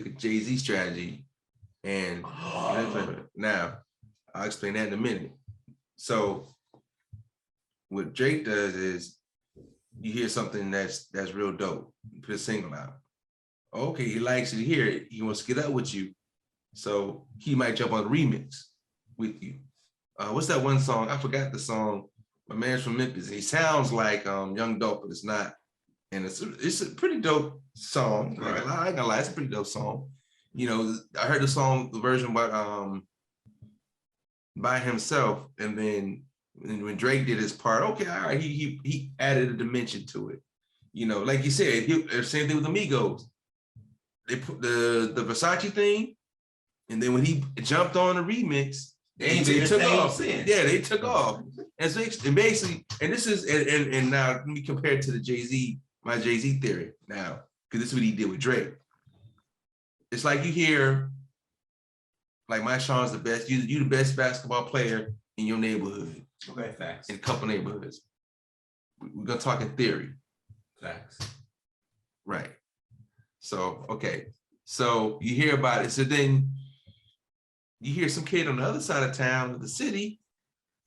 a Jay-Z strategy and now I'll explain that in a minute. So what Drake does is you hear something that's real dope, you put a single out. Okay, he likes it, hear it, he wants to get up with you. So he might jump on the remix with you. What's that one song? I forgot the song. My man's from Memphis, and he sounds like Young Dope, but it's not. And it's a pretty dope song. Right. I ain't gonna lie, it's a pretty dope song. You know, I heard the version by himself, and then when Drake did his part, okay, all right, he added a dimension to it. You know, like you said, same thing with Amigos. They put the Versace thing, and then when he jumped on the remix, they took off. Yeah, they took off. And so and basically, and this is and now let me compare it to the Jay-Z, my Jay-Z theory now, because this is what he did with Drake. It's like you hear, like my Sean's the best, you the best basketball player in your neighborhood. Okay, facts. In a couple neighborhoods. We're gonna talk in theory. Facts. Right. So, okay. So you hear about it. So then you hear some kid on the other side of town, of the city,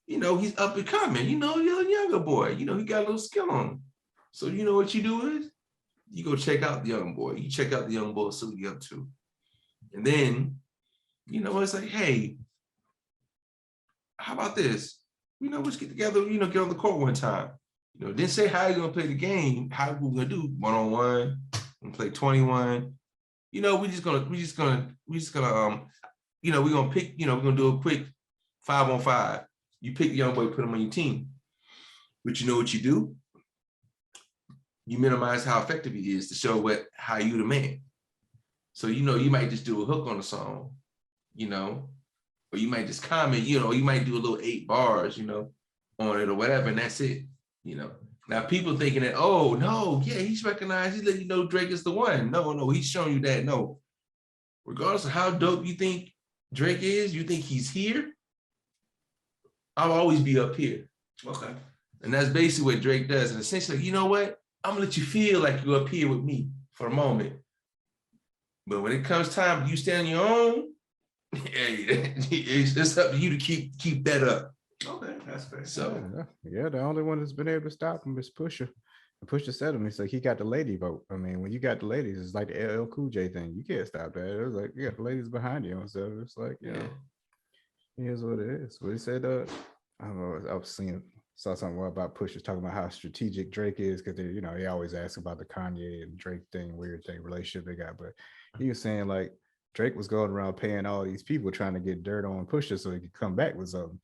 you know, he's up and coming, you know, younger boy, you know, he got a little skill on him. So you know what you do is, you go check out the young boy. You check out the young boy, see what he up to. And then, you know, it's like, hey, how about this? You know, let's get together, you know, get on the court one time. You know, then say how you're gonna play the game, how we're gonna do one-on-one, and play 21. You know, we're just gonna, you know, we're gonna pick, you know, we're gonna do a quick 5-on-5. You pick the young boy, put him on your team. But you know what you do? You minimize how effective he is to show how you the man. So, you know, you might just do a hook on the song, you know, or you might just comment, you know, you might do a little 8 bars, you know, on it or whatever, and that's it, you know. Now people thinking that, oh no, yeah, he's recognized, he's letting you know Drake is the one. No, he's showing you that, no. Regardless of how dope you think Drake is, you think he's here, I'll always be up here. Okay. And that's basically what Drake does. And essentially, you know what? I'm gonna let you feel like you're up here with me for a moment. But when it comes time you stand on your own, hey, it's up to you to keep that up. Okay, that's fair. So yeah, the only one that's been able to stop him is Pusha. And Pusha said him, he's like, he got the lady vote. I mean, when you got the ladies, it's like the LL Cool J thing. You can't stop that. It was like, you got the ladies behind you and stuff. It's like, you know, here's what it is. What he said, I don't know, saw something about Pusha talking about how strategic Drake is, because you know, he always asks about the Kanye and Drake thing, weird thing, relationship they got. But he was saying like Drake was going around paying all these people trying to get dirt on Pusha so he could come back with something.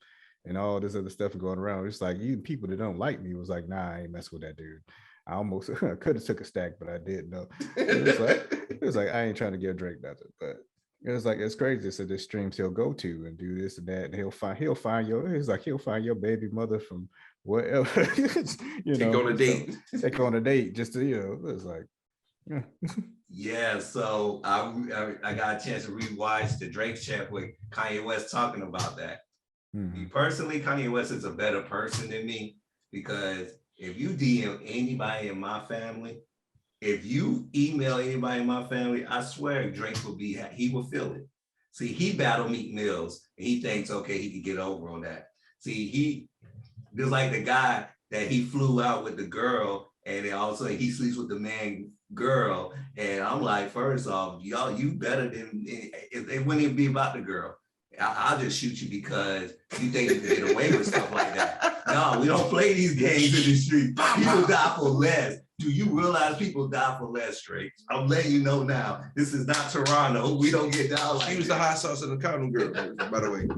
And all this other stuff going around. It's like, you people that don't like me was like, nah, I ain't mess with that dude. I almost could have took a stack, but I didn't know. It was like I ain't trying to give Drake nothing. But it was like, it's crazy. So there's streams he'll go to and do this and that, and he'll find he'll find your baby mother from whatever. You know, take on a date. Take on a date just to, you know, it's like, yeah. Yeah, so I got a chance to rewatch the Drake chat with Kanye West talking about that. Me personally, Kanye West is a better person than me, because if you DM anybody in my family, if you email anybody in my family, I swear Drake he will feel it. See, he battled Meek Mills and he thinks, okay, he can get over on that. See, he just like the guy that he flew out with the girl and then all of a sudden he sleeps with the man girl, and I'm like, first off, y'all, you better than it wouldn't even be about the girl. I'll just shoot you because you think you can get away with stuff like that. No, we don't play these games in the street. People die for less. Do you realize people die for less, Straight? I'm letting you know now. This is not Toronto. We don't get down like She was the hot sauce in the condom girl, by the way.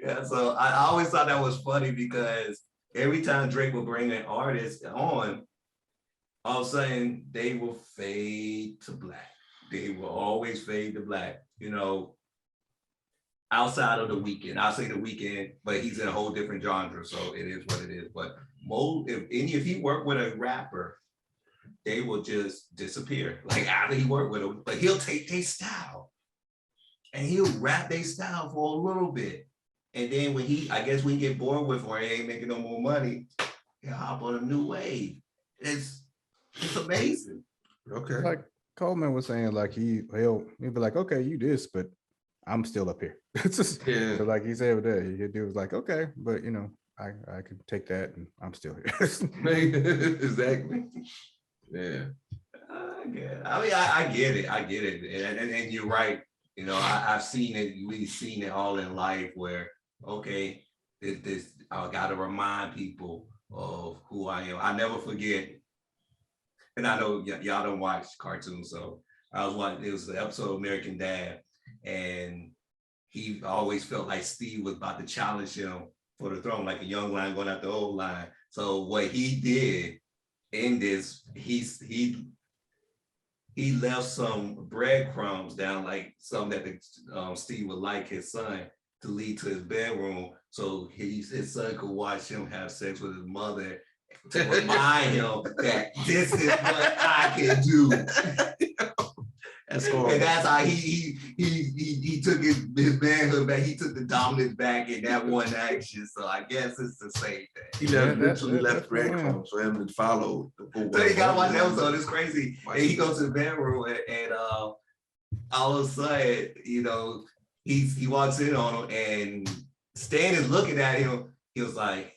Yeah, so I always thought that was funny because every time Drake would bring an artist on, all of a sudden they will fade to black. They will always fade to black. You know, outside of the Weeknd, I'll say the Weeknd, but he's in a whole different genre, so it is what it is. But if he worked with a rapper, they will just disappear. Like after he worked with them, but he'll take their style and he'll rap their style for a little bit. And then when he get bored with or he ain't making no more money, he'll hop on a new wave. It's amazing. Okay. Like Coleman was saying, like he'll be like, okay, you this, but I'm still up here. It's just Yeah. so like he said with that, he was like, okay, but you know, I could take that and I'm still here. Exactly. Yeah. I get it. I get it. And you're right. You know, I've seen it. We've seen it all in life where, okay, this I got to remind people of who I am. I never forget. And I know y'all don't watch cartoons, so I was watching. It was the episode of American Dad, and he always felt like Steve was about to challenge him for the throne, like a young lion going after the old lion. So what he did in this, he left some breadcrumbs down, like some that Steve would like his son to lead to his bedroom, so his son could watch him have sex with his mother to remind him that this is what I can do. That's horrible. And that's how he took his manhood back. He took the dominance back in that one action. So I guess it's the same thing. He literally left breadcrumbs for him to follow. So you gotta watch the episode. It's crazy. And he goes to the bedroom and all of a sudden, you know, he walks in on him and Stan is looking at him. He was like,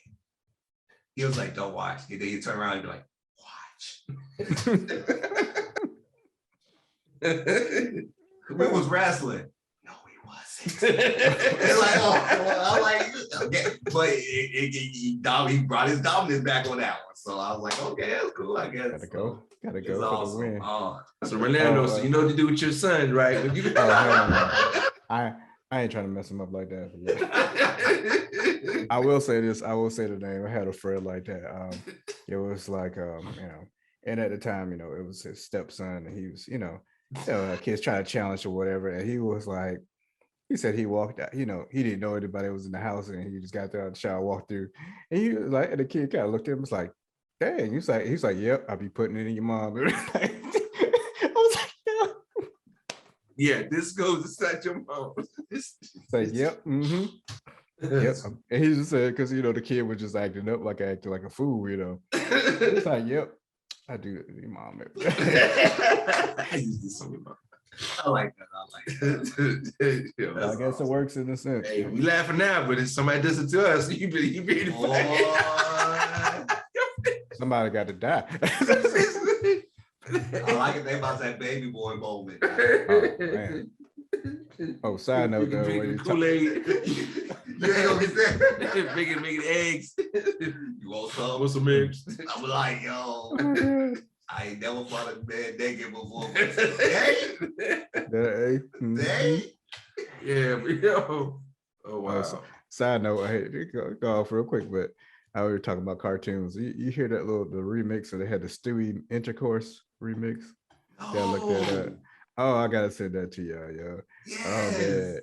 don't watch. And then he turn around and be like, watch. We was wrestling. No, he wasn't. It's like, I'm like, okay. But he brought his dominance back on that one. So I was like, okay, that's cool, I guess. Gotta go It's for awesome. the win. So Rolando, so you know what to do with your son, right? When you I ain't trying to mess him up like that. I will say this. I will say the name. I had a friend like that. It was like, you know, and at the time, you know, it was his stepson, and he was, you know, kids trying to challenge or whatever, and he was like, he said he walked out, you know, he didn't know anybody was in the house, and he just got there out the shower, walked through, and he was like, and the kid kind of looked at him, was like, dang, he's like, yep, I'll be putting it in your mom. I was like, yeah. Yeah, this goes inside your mom. It's like, yep, mm-hmm. Yep. And he just said, because you know, the kid was just acting up like acting like a fool, you know. It's like, yep, I do it to your mom. I use this on your mom. I like that. I guess it works in a sense. Hey, we laughing now, but if somebody does it to us, you be Somebody got to die. I like it. They about that baby boy moment. Oh, man. Oh, side note though, when you Kool-Aid. You ain't gonna get that. making eggs. You want some? Want some eggs? I'm like, yo, oh my God. I ain't never fought a man naked before. Hey, Yeah, but yo. Oh wow. Side note, I hate to go off real quick, but I was talking about cartoons. You hear that the remix, so they had the Stewie Intercourse remix. Yeah, look that up. Oh, I gotta send that to y'all, yo. yes. Oh man,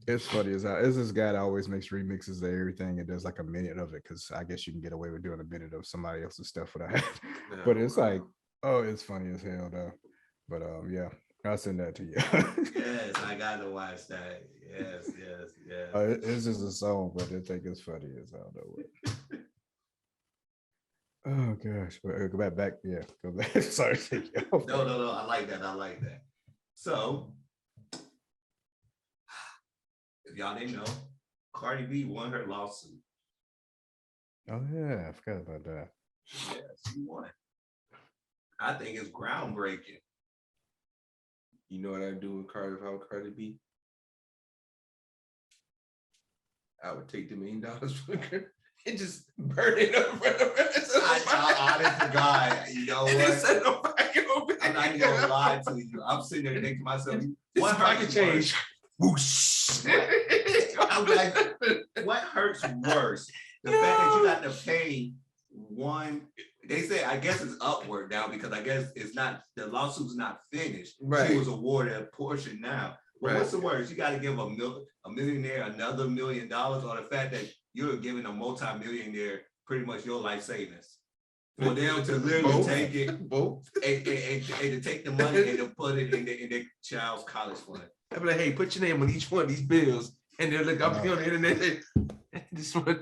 it's funny as hell. It's this guy that always makes remixes of everything and does like a minute of it, because I guess you can get away with doing a minute of somebody else's stuff without. But it's like, oh, it's funny as hell though. But yeah, I'll send that to you. Yes, I gotta watch that. Yes. It's just a song, but I think it's funny as hell though. Oh gosh, but go back. Yeah, go back. Sorry. No. I like that. So, if y'all didn't know, Cardi B won her lawsuit. Oh yeah, I forgot about that. Yeah, she won. I think it's groundbreaking. You know what I do with Cardi if I were Cardi B? I would take the $1 million from her and just burn it up. Honest to God, you know what? I'm not even gonna lie to you. I'm sitting there thinking to myself, what hurts change? Whoosh. I'm like, what hurts worse? The fact that you got to pay one. They say, I guess it's upward now because I guess it's not, the lawsuit's not finished. Right. She was awarded a portion now. But Right. what's the worst? You got to give a millionaire another $1 million on the fact that you're giving a multi-millionaire pretty much your life savings. For them to literally Both. take it Both. and to take the money and to put it in their child's college fund. I'd be like, hey, put your name on each one of these bills. And they're like, I'll be on the internet. This one,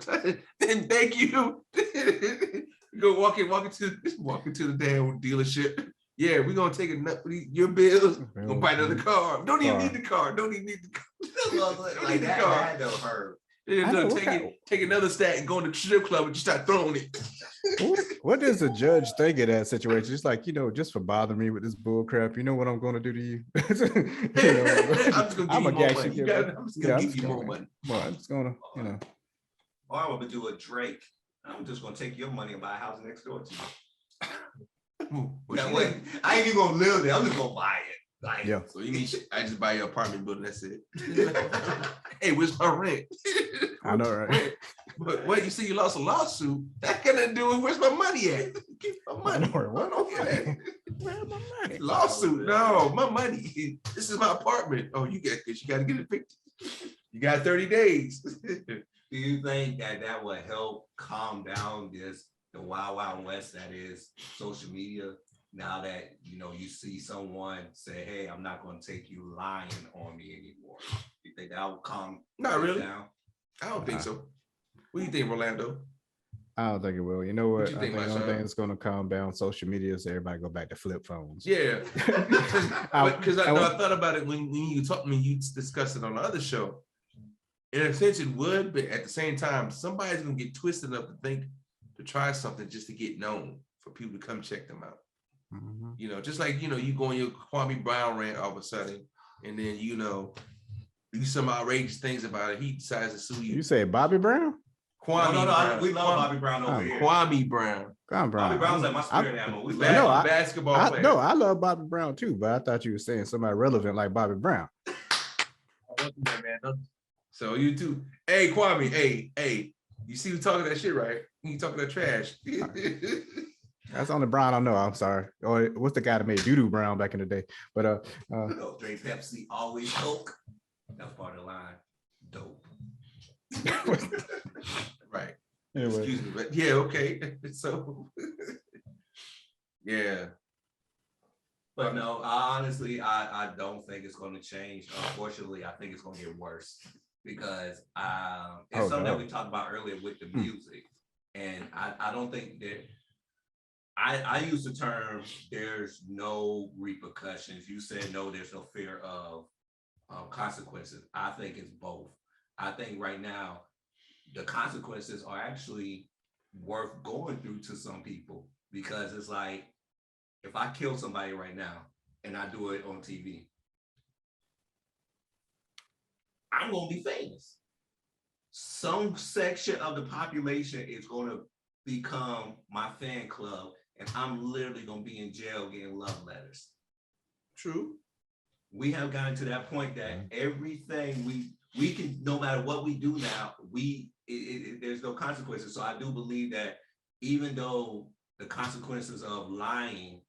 then thank you. Go walk into the damn dealership. Yeah, we're gonna take your bills, gonna buy another car. Don't even need the car. Don't even need the car. Like that had to hurt. Take another stack and go in the strip club and just start throwing it. What does the judge think of that situation? It's like, just for bothering me with this bull crap, you know what I'm going to do to you? I'm just gonna give you more money. I'm just gonna give you more money. Well, I'm just gonna, Or I'm gonna do a Drake. I'm just gonna take your money and buy a house next door to you. That way, I ain't even gonna live there. I'm just gonna buy it. Like, yeah. So you mean I just buy your apartment building? That's it. Hey, where's my rent? I know, right? But what, you see, you lost a lawsuit. That got to do with where's my money at? Give my money. Where's my money? Lawsuit? No, my money. This is my apartment. Oh, you got to get it fixed. You got 30 days. do you think that would help calm down the wild, wild west that is social media? Now that you see someone say, "Hey, I'm not going to take you lying on me anymore." You think that will calm? Not really. Down? I don't think so. What do you think, Rolando? I don't think it will. You know what? You I think, think the my only son? thing that's going to calm down social media is everybody go back to flip phones. Yeah, because I thought about it when you discussed it on the other show. In a sense, it would, but at the same time, somebody's gonna get twisted enough to try something just to get known for people to come check them out. Mhm. Just like you go on your Kwame Brown rant all of a sudden, and then do some outrageous things about it. He decides to sue you. You say Bobby Brown? Kwame No, Brown. we love Bobby Brown over here. Kwame Brown. Bobby Brown's like my spirit animal. We love basketball player. No, I love Bobby Brown too, but I thought you were saying somebody relevant like Bobby Brown. So you too. Hey, Kwame. Hey. You see you talking that shit, right? You talking that trash. That's the only Brown I know. I'm sorry. Or what's the guy that made Doodoo Brown back in the day? But Drink Pepsi, always Coke. That's part of the line. Dope. Right. Anyway. Excuse me, but yeah, okay. So yeah. But no, honestly, I don't think it's going to change. Unfortunately, I think it's going to get worse because it's something that we talked about earlier with the music. And I don't think that I use the term there's no repercussions. You said no, there's no fear of consequences. I think it's both. I think right now the consequences are actually worth going through to some people because it's like if I kill somebody right now and I do it on TV, I'm gonna be famous. Some section of the population is gonna become my fan club, and I'm literally gonna be in jail getting love letters. True. We have gotten to that point that everything we can, no matter what we do now, there's no consequences. So I do believe that even though the consequences of lying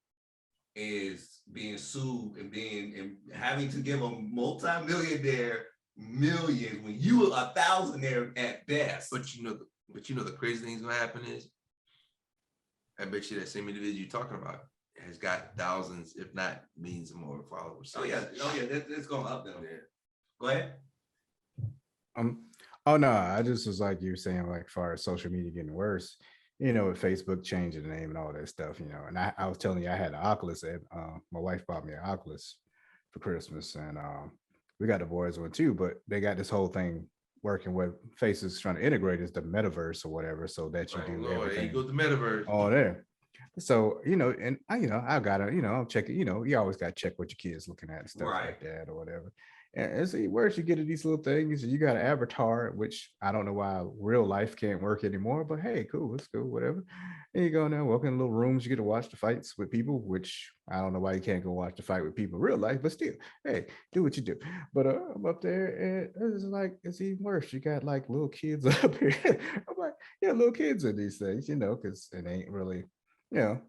is being sued and having to give a multi-millionaire millions when you are a thousandaire at best. But the crazy thing's gonna happen is I bet you that same individual you're talking about has got thousands, if not millions of more followers. Oh yeah, it's going up there. Yeah. Go ahead. Oh no, I just was like you were saying, like as far as social media getting worse, with Facebook changing the name and all that stuff, and I was telling you I had an Oculus and my wife bought me an Oculus for Christmas and we got the boys one too, but they got this whole thing working with Faces trying to integrate is the metaverse or whatever, so that you Right. do Lord, there you everything go, the metaverse. all there. So, and I gotta, I'm checking, you always gotta check what your kids looking at and stuff Right. like that or whatever. And see where you get to these little things. You got an avatar, which I don't know why real life can't work anymore, but hey, cool, it's cool, whatever. And you go now, walk in little rooms, you get to watch the fights with people, which I don't know why you can't go watch the fight with people in real life, but still, hey, do what you do. But I'm up there and it's like, it's even worse. You got like little kids up here. I'm like, yeah, little kids in these things, because it ain't really, you know,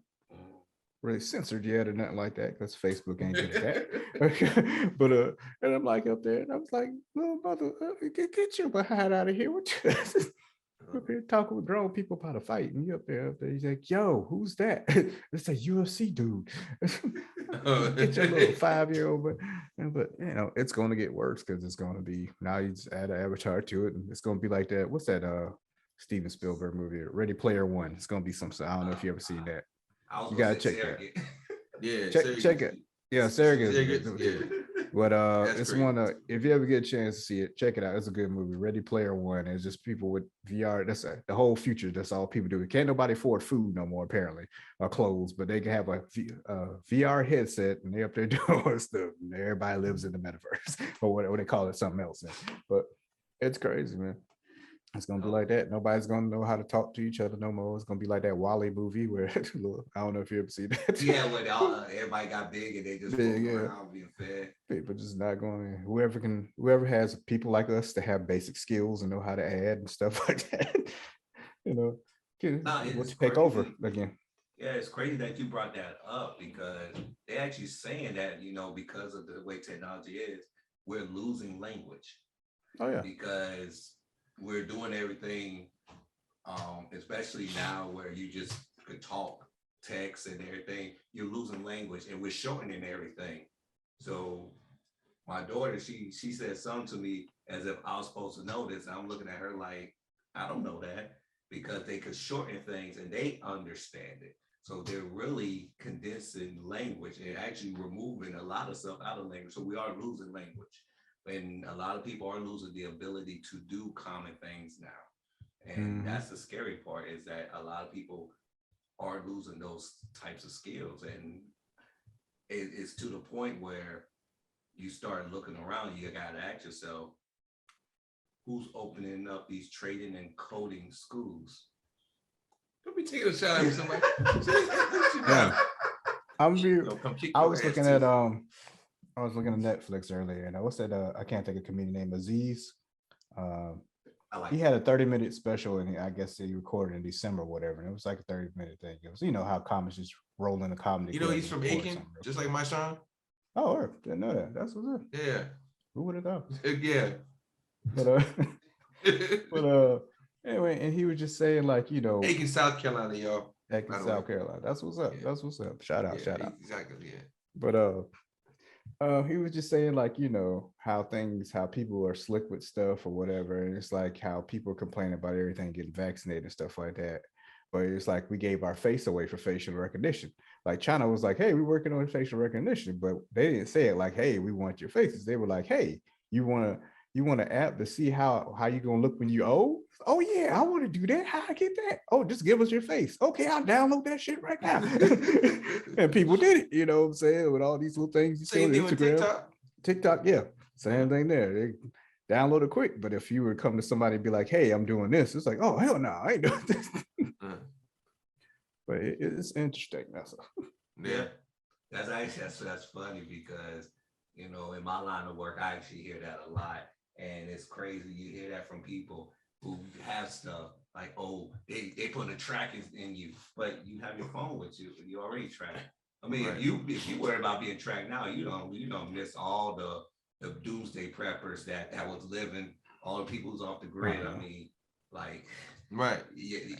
really censored yet or nothing like that because Facebook ain't good at that. But and I'm like up there and I was like, little mother, get your behind out of here. What you up here talking with grown people about a fight and you up there. He's like, yo, who's that? It's a UFC dude. Get your little 5-year-old, but it's going to get worse because it's going to be now you just add an avatar to it and it's going to be like that. What's that? Steven Spielberg movie, Ready Player One. It's going to be something. I don't know if you ever seen that. You gotta check that. Yeah, check it. Yeah, Surrogate. Yeah. But That's it's great. one. If you ever get a chance to see it, check it out. It's a good movie. Ready Player One. It's just people with VR. That's the whole future. That's all people do. Can't nobody afford food no more apparently, or clothes. But they can have a VR headset and they up there doing stuff. And everybody lives in the metaverse or whatever they call it, something else. But it's crazy, man. It's gonna be like that. Nobody's gonna know how to talk to each other no more. It's gonna be like that Wally movie where I don't know if you ever see that. Yeah, when everybody got big and they just Big, around being fed. People just not going. Whoever has people like us to have basic skills and know how to add and stuff like that. We'll take over again. Yeah, it's crazy that you brought that up because they're actually saying that because of the way technology is, we're losing language. Oh yeah, because we're doing everything, especially now where you just could talk, text, and everything. You're losing language, and we're shortening everything. So my daughter, she said something to me as if I was supposed to know this. I'm looking at her like, I don't know that because they could shorten things and they understand it. So they're really condensing language and actually removing a lot of stuff out of language. So we are losing language. And a lot of people are losing the ability to do common things now. And that's the scary part is that a lot of people are losing those types of skills. And it's to the point where you start looking around, you got to ask yourself, who's opening up these trading and coding schools? Don't be taking a shot at somebody. Yeah. I was looking at Netflix earlier, and what's that? I can't think of comedian name. Aziz. He had a 30-minute special, and I guess he recorded in December or whatever. And it was like a 30-minute thing. It was, how comics just roll in the comedy. He's from Aiken, just like my son. Oh, didn't know that. That's what's up. Yeah. Who would have thought? Yeah. But anyway, and he was just saying Aiken, South Carolina, y'all. Aiken, South Carolina. That's what's up. Yeah. That's what's up. Shout out. Exactly. Yeah. But he was just saying how people are slick with stuff or whatever, and it's like how people complain about everything getting vaccinated and stuff like that. But it's like we gave our face away for facial recognition. Like China was like, "Hey, we're working on facial recognition," but they didn't say it like, "Hey, we want your faces." They were like, "Hey, you want an app to see how you gonna look when you old? Oh yeah, I want to do that. How I get that? Oh, just give us your face. Okay, I'll download that shit right now." And people did it, you know what I'm saying, with all these little things you see on Instagram. TikTok, yeah, same thing there. They download it quick, but if you would come to somebody and be like, "Hey, I'm doing this," it's like, "Oh hell no, I ain't doing this." But it's interesting. That's that's funny because in my line of work, I actually hear that a lot. And it's crazy. You hear that from people who have stuff like, oh, they put a track in you, but you have your phone with you and you already tracked. I mean, right. if you worry about being tracked now, you don't miss all the doomsday preppers that was living, all the people who's off the grid. I mean, like, right. You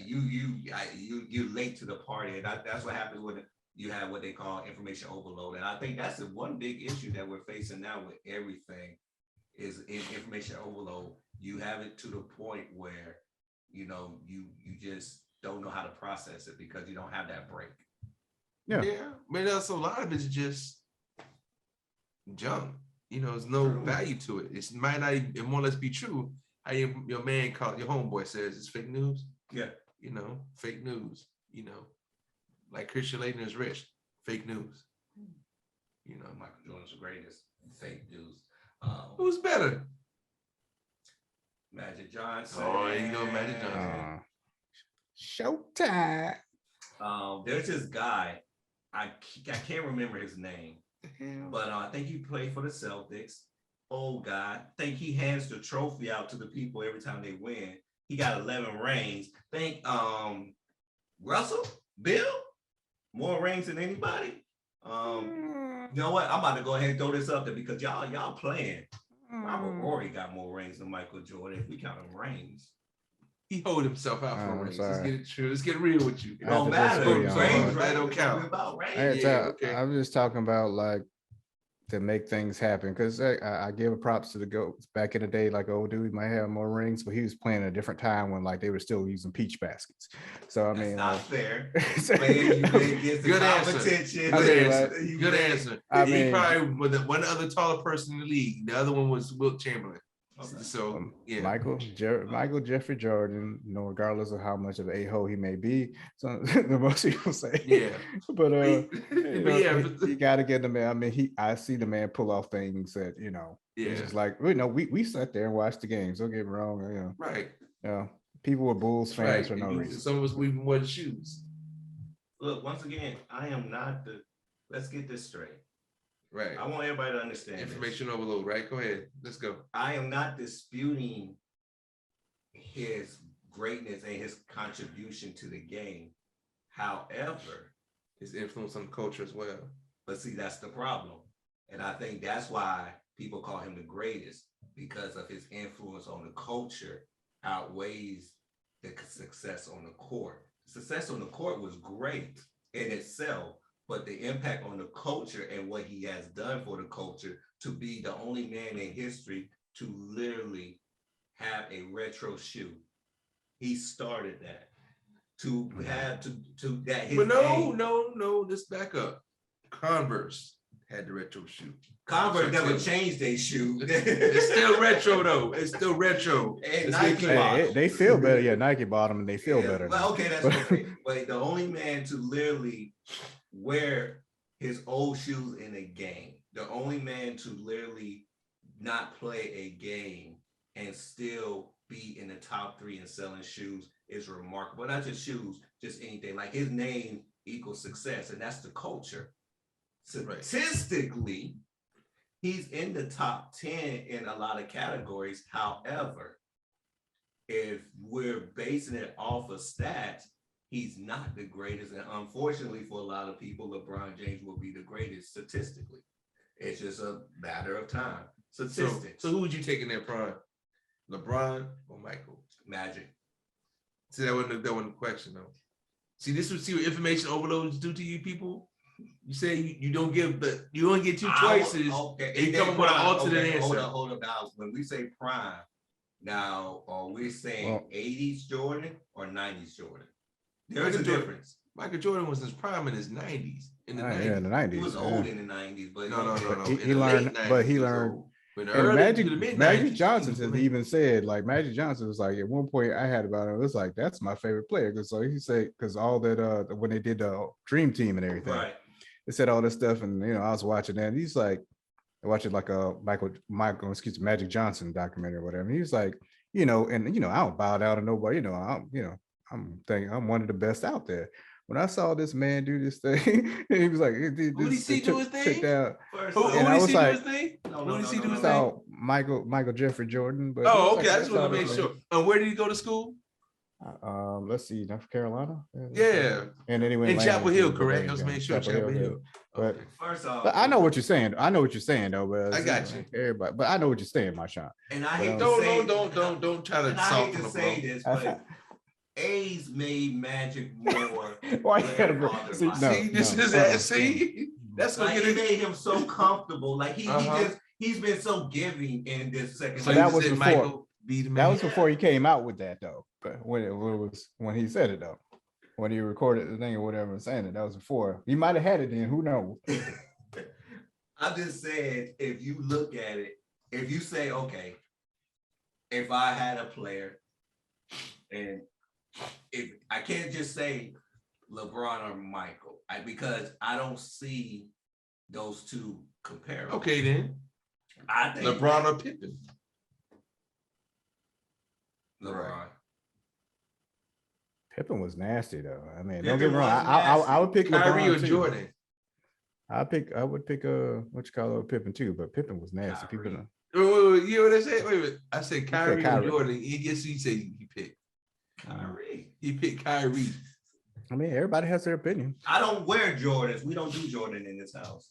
late to the party, and that's what happens when you have what they call information overload. And I think that's the one big issue that we're facing now with everything. Is in information overload. You have it to the point where you just don't know how to process it because you don't have that break. Yeah, but also a lot of it's just junk. There's no value to it. It might not even more or less be true. how your man called your homeboy says it's fake news. Yeah. You know, fake news. You know, like Christian Laettner is rich. Fake news. You know, Michael Jordan's the greatest. Fake news. Who's better? Magic Johnson. Oh, you know Magic Johnson. Showtime. There's this guy. I can't remember his name, but I think he played for the Celtics. Old guy. I think he hands the trophy out to the people every time they win. He got 11 rings. Think Russell, Bill, more rings than anybody. You know what? I'm about to go ahead and throw this up there because y'all playing. Robert Horry got more rings than Michael Jordan if we count him rings. He hold himself out for rings. Let's sorry. get it true. Let's get real with you. It don't matter. disagree Rings, on right? that don't count. About rings. Okay. I'm just talking about like to make things happen because I give props to the GOATs. Back in the day, like old dude might have more rings, but he was playing at a different time when like they were still using peach baskets. So I That's mean, not like, fair. Playing you against the Good answer. competition. Good I answer. You Good played- answer. I He mean- probably was the one other taller person in the league. The other one was Wilt Chamberlain. Okay. So yeah, Michael Jeffrey Jordan, you know, regardless of how much of an a-hole he may be, so the most people say. yeah. But But you know, yeah, you got to get the man. I mean, I see the man pull off things that you know. yeah, It's just like we sat there and watched the games. Don't get me wrong. right. You know, people were Bulls fans Right. for no reason. Some of us we even wore the shoes. Look, once again, I am not the. Let's get this straight. Right. I want everybody to understand this. Information overload. Right. Go ahead. Let's go. I am not disputing his greatness and his contribution to the game. However, His influence on the culture as well. but see, that's the problem. And I think that's why people call him the greatest, because of his influence on the culture outweighs the success on the court. Success on the court was great in itself, but the impact on the culture and what he has done for the culture to be the only man in history to literally have a retro shoe. He started that. To have to that his But name- no. Let's back up. Converse had the retro shoe. Converse never It's changed their shoe. still retro though. It's still retro. And Let's Nike get clear. bought They feel better. Yeah, Nike bought them and they feel Yeah, better. well, now. okay, that's okay. But the only man to literally wear his old shoes in a game, the only man to literally not play a game and still be in the top 3 in selling shoes is remarkable. Not just shoes, just anything. Like his name equals success, and that's the culture. Right. Statistically, he's in the top 10 in a lot of categories. However, if we're basing it off of stats, he's not the greatest. And unfortunately for a lot of people, LeBron James will be the greatest statistically. It's just a matter of time. Statistics. So who would you take in that prime? LeBron or Michael? Magic. See, that wasn't the question though. See what information overloads do to you people. You say you don't give you only get 2 choices. Okay. and you come up with an alternate answer. Hold up. Now, when we say prime, now are we saying Well- 80s Jordan or 90s Jordan? There's Michael a Jordan. difference. Michael Jordan was in his prime in his 90s. In the 90s. Yeah, in the 90s. He was yeah. old in the 90s, but No. He In the learned- late but he 90s, was learned- old. In the And early Magic, to the mid-90s, Magic Johnson he has was even said, like Magic Johnson was like, at one point I had about it, it was like, that's my favorite player. Cause so he said, cause all that when they did the dream team and everything, right. they said all this stuff. And I was watching that and he's like, watching like a Magic Johnson documentary or whatever. And he was like, and I don't bow down to nobody, I'm thinking I'm one of the best out there. When I saw this man do this thing, he was like, Who did he see do his thing? Down. First Who off- And I did was he do like- his thing? No, Who did he do his thing? saw Michael Jeffrey Jordan. But Oh, he was okay. like, I just want to make saw sure. And where did he go to school? Let's see, North Carolina. Yeah. And then he went In to Chapel Lansing, Hill, but correct? then I was he making got sure Chapel Hill. But, Okay. First off, but I know what you're saying. I know what you're saying though. But I got you. Everybody, but I know what you're saying, Marshawn. and I hate to Don't- say, Don't try to and I hate soften to the say blow. this, but A's made Magic more. Why you gotta than bring? See, others. no, See, this no, is uh-uh. that. See, that's gonna Like get it it. made him so comfortable. Like Uh-huh. he's been so giving in this second. So that you half. was said before. Michael be the That man. was before he came out with that though. But when he said it though, when he recorded the thing or whatever, saying it, that was before. He might have had it then. Who knows? I'm just saying, if you look at it, if you say, okay, if I had a player, and if I can't just say LeBron or Michael, because I don't see those two comparable. Okay, then I think LeBron or Pippen. LeBron. Right. Pippen was nasty though. I mean, Pippen don't get me wrong. was I would pick Kyrie LeBron or too. Jordan. I would pick what you call it, Pippen too, but Pippen was nasty. Kyrie. People don't. Wait, you know what I said? Wait a minute. I said Kyrie or Kyrie. Jordan. Guess who you said he picked? Kyrie. He picked Kyrie. I mean, everybody has their opinion. I don't wear Jordans. We don't do Jordan in this house.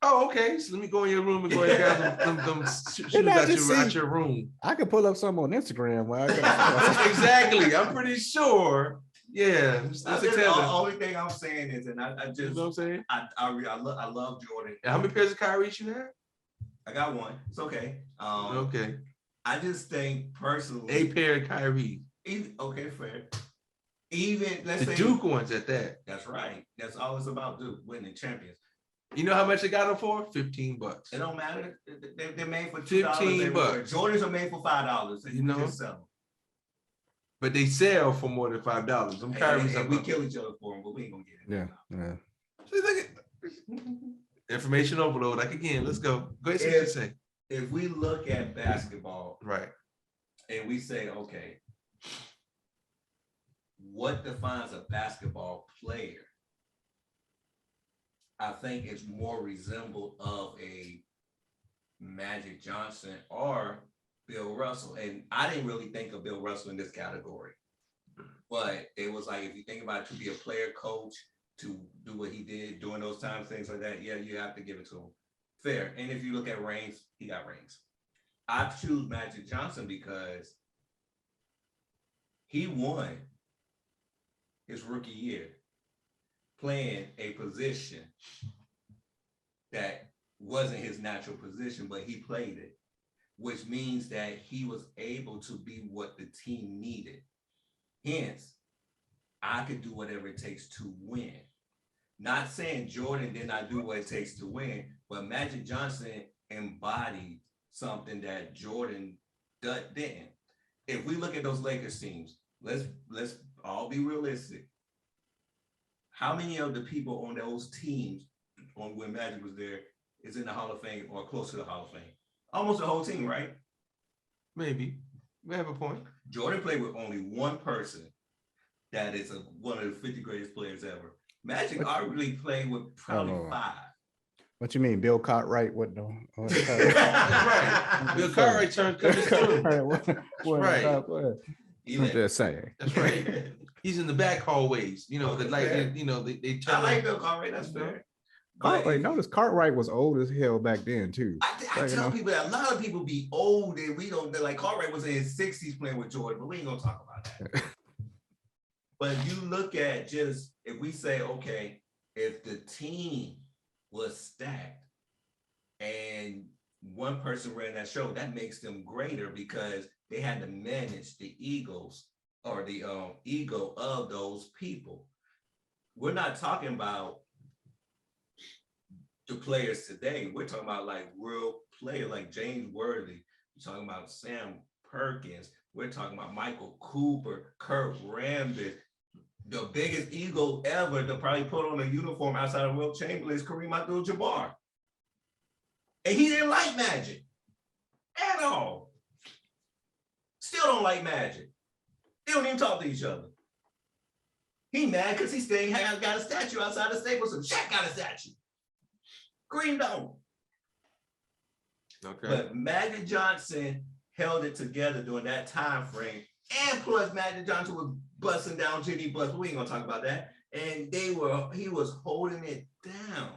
Oh, okay. So let me go in your room and go ahead and grab them shoes out your room. I could pull up some on Instagram. Where Exactly. I'm pretty sure. Yeah. The only thing I'm saying is, and I just, you know what I'm saying? I love Jordan. How many pairs of Kyrie you have? I got one. It's okay. Okay. I just think personally, A pair of Kyrie. Okay, fair. Even let's The say Duke ones at that. That's right. That's all it's about. Duke winning champions. You know how much they got them for? $15. It don't matter. They're made for $15. Jordans are made for $5. You know? Just sell them. But they sell for more than $5. Them Kyrie's And we kill each other for them, but we ain't gonna get it. Yeah. Information overload. Like again, let's go. Go ahead. See what you say. If we look at basketball, Right. and we say, okay, what defines a basketball player? I think it's more resembled of a Magic Johnson or Bill Russell. And I didn't really think of Bill Russell in this category. But it was like, if you think about it, to be a player coach, to do what he did during those times, things like that, yeah, you have to give it to him. Fair. And if you look at rings, he got rings. I choose Magic Johnson because he won his rookie year playing a position that wasn't his natural position, but he played it, which means that he was able to be what the team needed. Hence, I could do whatever it takes to win. Not saying Jordan did not do what it takes to win, but Magic Johnson embodied something that Jordan didn't. If we look at those Lakers teams, let's all be realistic. How many of the people on those teams on when Magic was there is in the Hall of Fame or close to the Hall of Fame? Almost the whole team, right? Maybe. We have a point. Jordan played with only one person that is one of the 50 greatest players ever. Magic arguably played with probably 5. What you mean, Bill Cartwright? What no? That's right. Bill Cartwright turned coming through. Right. I'm just saying. That's right. He's in the back hallways, you know, because they turn. I like Bill Cartwright. That's fair. Cartwright, notice Cartwright was old as hell back then too. I tell people that a lot of people be old and we don't. Like Cartwright was in his 60s playing with Jordan, but we ain't gonna talk about that. But if you look at just if we say, okay, if the team was stacked and one person ran that show, that makes them greater because they had to manage the egos or the ego of those people. We're not talking about the players today. We're talking about like real players like James Worthy. We're talking about Sam Perkins. We're talking about Michael Cooper, Kurt Rambis. The biggest ego ever to probably put on a uniform outside of Wilt Chamberlain is Kareem Abdul-Jabbar. And he didn't like Magic at all. Still don't like Magic. They don't even talk to each other. He mad because he still got a statue outside the Staples Center. Shaq got a statue. Green don't. Okay. But Magic Johnson held it together during that time frame. And plus Magic Johnson was busting down Jenny Bus. We ain't gonna talk about that. And he was holding it down.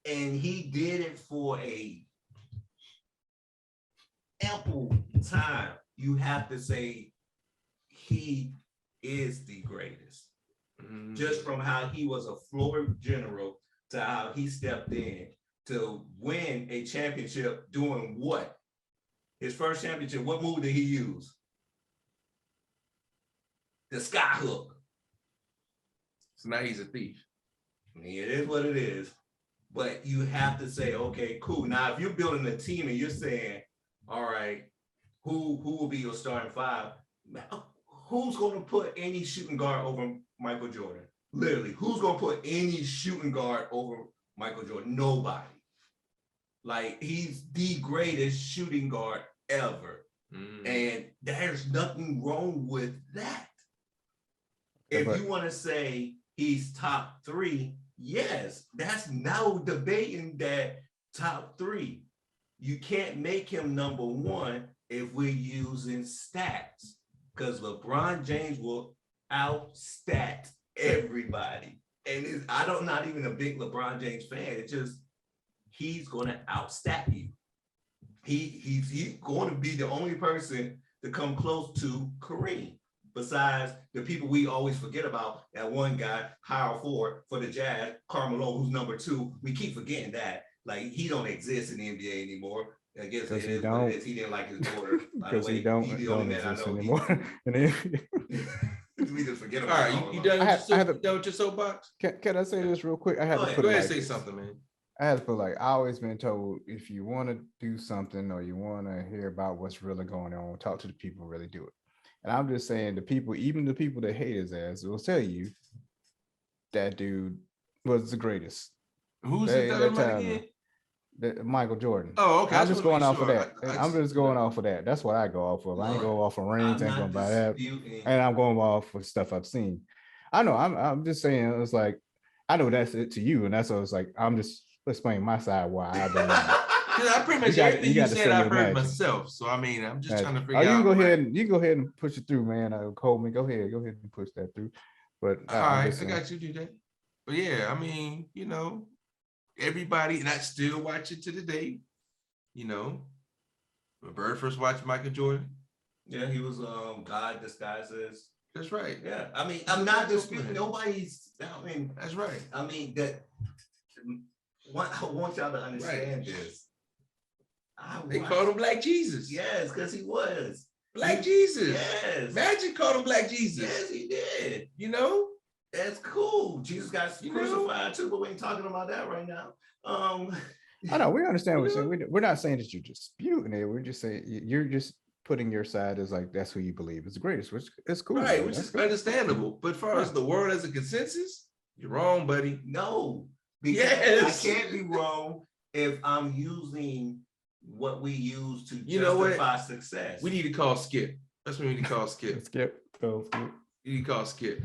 And he did it for a ample time. You have to say he is the greatest. Just from how he was a floor general to how he stepped in to win a championship doing what? His first championship, what move did he use? The sky hook. So now he's a thief. I mean, it is what it is. But you have to say, okay, cool. Now, if you're building a team and you're saying, all right, who will be your starting five? Who's going to put any shooting guard over Michael Jordan? Literally, who's going to put any shooting guard over Michael Jordan? Nobody. Like, he's the greatest shooting guard ever. And there's nothing wrong with that. If you want to say he's top three, yes, that's no debating that top three. You can't make him number one if we're using stats, because LeBron James will outstat everybody. And I'm not even a big LeBron James fan. It's just he's going to outstat you. He's going to be the only person to come close to Kareem, besides the people we always forget about. That one guy, power forward for the Jazz, Carmelo, who's number two. We keep forgetting that. Like, he don't exist in the NBA anymore. I guess it is what it is. He didn't like his daughter. Because he don't exist anymore. We just forget All about right, you done with your soapbox? Can I say this real quick? I had to put Go it ahead, like say this. something, man. I had to put like, I always been told, if you want to do something or you want to hear about what's really going on, talk to the people who really do it. And I'm just saying, the people, even the people that hate his ass, will tell you that dude was the greatest. Who's he talking about again? Michael Jordan. Oh, okay. I'm just going off of that. I'm just going off of that. That's what I go off of. I ain't go off of rings, ain't going by that. And I'm going off of stuff I've seen. I know. I'm just saying, it's like, I know that's it to you, and that's what it's like. I'm just explaining my side why I believe. I pretty much everything you said I've heard myself. So I mean, I'm just trying to figure out. You can go ahead and push it through, man. Coleman, go ahead and push that through. But all right, I got you, DJ. But yeah, I mean, you know, everybody, and I still watch it to the day. You know, when Bird first watched Michael Jordan. Yeah, he was God disguised as. That's right. Yeah, I mean, I'm not disputing nobody's. I mean, that's right. I mean that. I want y'all to understand this. They called him Black Jesus. Yes, because he was Black Jesus. Yes, Magic called him Black Jesus. Yes, he did. You know, that's cool. Jesus got crucified too, but we ain't talking about that right now. I know we understand what you're saying. We're not saying that you're disputing it. We're just saying you're just putting your side as like that's who you believe is the greatest, which is cool. Right, which is understandable. But as far as the world as a consensus, you're wrong, buddy. No, because I can't be wrong if I'm using what we use to justify success. We need to call Skip. That's what we need to call Skip. Skip. You need to call Skip.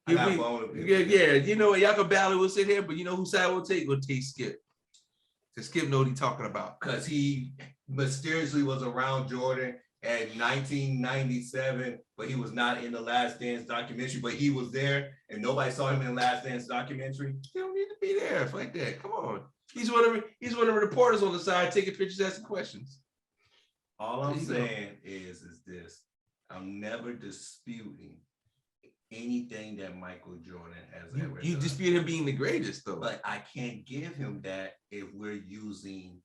Yeah, you know what? Y'all can battle will sit here, but you know whose side we'll take? We'll take Skip. Because Skip know what he's talking about. Because he mysteriously was around Jordan in 1997, but he was not in the Last Dance documentary, but he was there and nobody saw him in the Last Dance documentary. You don't need to be there like that. Come on. He's one of the reporters on the side taking pictures, asking questions. All I'm saying is this. I'm never disputing anything that Michael Jordan has ever done. You dispute him being the greatest, though. But I can't give him that if we're using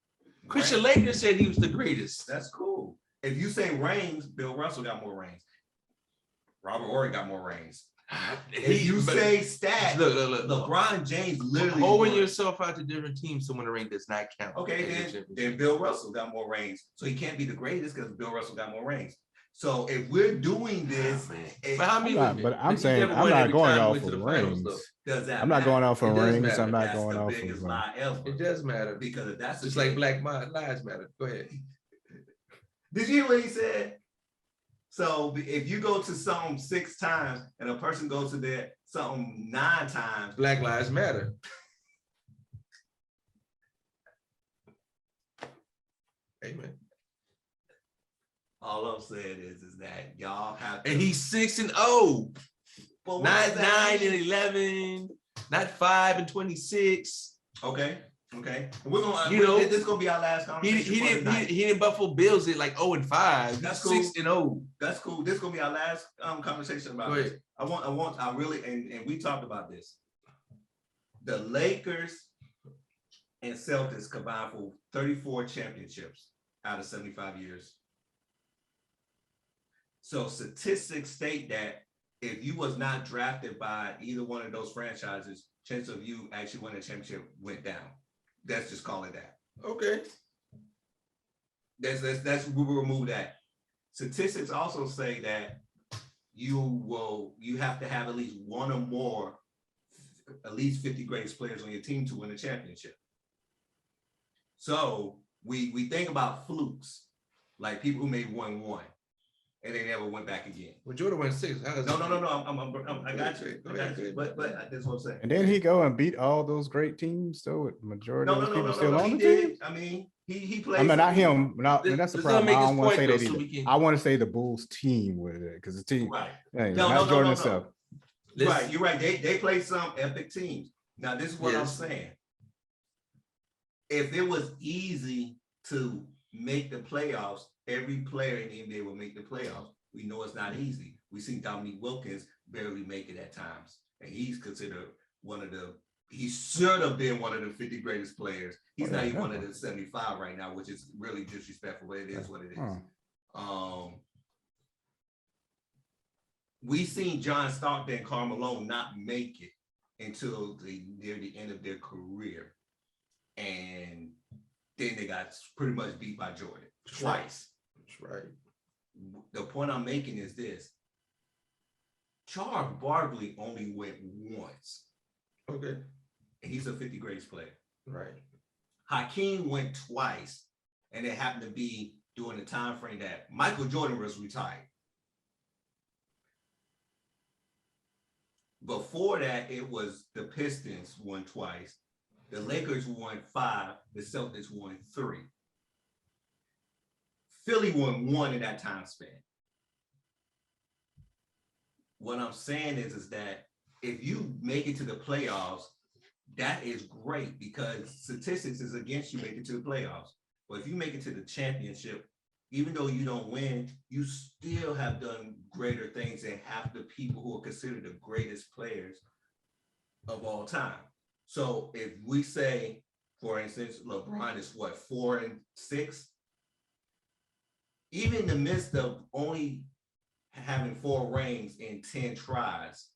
Christian Laettner said he was the greatest. That's cool. If you say rings, Bill Russell got more rings. Robert Horry got more rings. If you say stats, look, LeBron James literally holding yourself out to different teams to win a ring does not count. Okay, then Bill Russell got more rings. So he can't be the greatest because Bill Russell got more rings. So if we're doing this, I'm saying I'm not going off of rings. I'm not going off of rings. I'm not going off of rings. It does matter because if that's just like Black Lives Matter. Go ahead. Did you hear what he said? So if you go to something 6 times and a person goes to that something 9 times, Black Lives Matter. Amen. All I'm saying is that y'all have to, and he's 6-0. Well, not 9 and 11, not 5 and 26. Okay. We're gonna, this is gonna be our last conversation. He didn't Buffalo Bills it like 0 and 5. That's cool. 6-0. That's cool. This is gonna be our last conversation about this. I really and we talked about this. The Lakers and Celtics combined for 34 championships out of 75 years. So statistics state that if you was not drafted by either one of those franchises, chance of you actually winning a championship went down. Let's just call it that. Okay. That's we will remove that. Statistics also say that you have to have at least one or more, at least 50 greatest players on your team to win a championship. So we think about flukes, like people who made one and they never went back again. Well, Jordan went 6. No. I got you. But that's what I'm saying. And then he go and beat all those great teams. So with majority of those people still on He the did. team. I mean, he played. I mean, not some- him. Not, that's the Let's not problem. make I his don't want to say point, that though, so either. we can- I want to say the Bulls team with it because the team, Right. hey, No, not no, Jordan no. himself. Right, you're right. They played some epic teams. Now, this is what I'm Yes. saying. If it was easy to make the playoffs, every player in the NBA will make the playoffs. We know it's not easy. We see Dominique Wilkins barely make it at times, and he's considered he should have been one of the 50 greatest players. He's Oh, not yeah, even one of definitely. the 75 right now, which is really disrespectful, but it is what it is. Huh. We seen John Stockton and Karl Malone not make it until near the end of their career. And then they got pretty much beat by Jordan twice. That's right. The point I'm making is this. Charles Barkley only went once, Okay. and he's a 50 greatest player. Right. Hakeem went twice, and it happened to be during the time frame that Michael Jordan was retired. Before that, it was the Pistons won twice, the Lakers won 5, the Celtics won 3. Philly won 1 in that time span. What I'm saying is that if you make it to the playoffs, that is great because statistics is against you making it to the playoffs. But if you make it to the championship, even though you don't win, you still have done greater things than half the people who are considered the greatest players of all time. So if we say, for instance, LeBron is what, 4 and 6? Even in the midst of only having 4 rings in 10 tries,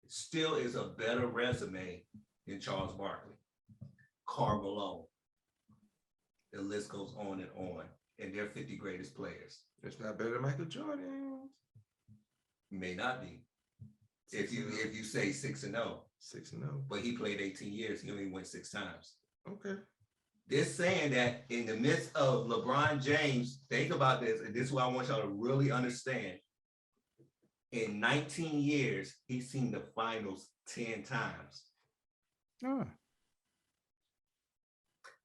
it still is a better resume than Charles Barkley, Karl Malone. The list goes on, and they're 50 greatest players. It's not better than Michael Jordan. May not be. If you say 6-0, 6-0. but he played 18 years, he only went 6 times. Okay. They're saying that in the midst of LeBron James, think about this, and this is what I want y'all to really understand. In 19 years, he's seen the finals 10 times. Oh,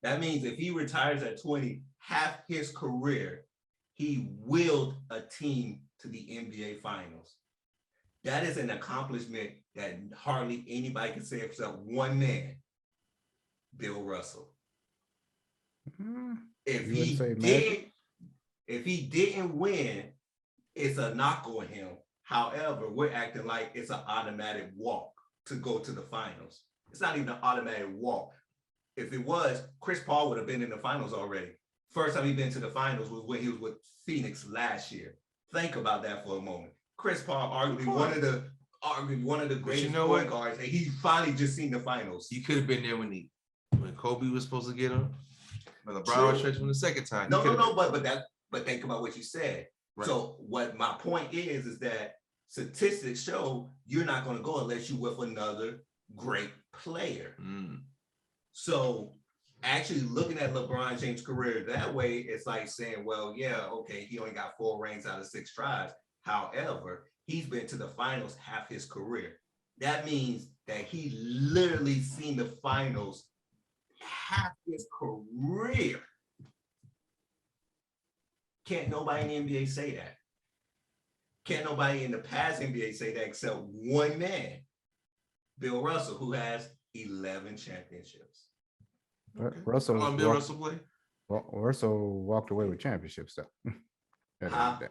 That means if he retires at 20, half his career, he willed a team to the NBA finals. That is an accomplishment that hardly anybody can say except one man, Bill Russell. If You wouldn't he say did, Magic? if he didn't win, it's a knock on him. However, we're acting like it's an automatic walk to go to the finals. It's not even an automatic walk. If it was, Chris Paul would have been in the finals already. First time he been to the finals was when he was with Phoenix last year. Think about that for a moment. Chris Paul, arguably one of the greatest point guards, and he finally just seen the finals. You could have been there when Kobe was supposed to get him. When LeBron was stretching the second time. But think about what you said. Right. So what my point is that statistics show you're not going to go unless you with another great player. So actually looking at LeBron James' career that way, it's like saying, well, yeah, okay, he only got 4 rings out of 6 tries. However, he's been to the finals half his career. That means that he literally seen the finals half his career. Can't nobody in the NBA say that. Can't nobody in the past NBA say that except one man, Bill Russell, who has 11 championships. Okay. Russell, How long Bill Russell play? Russell walked away with championships though.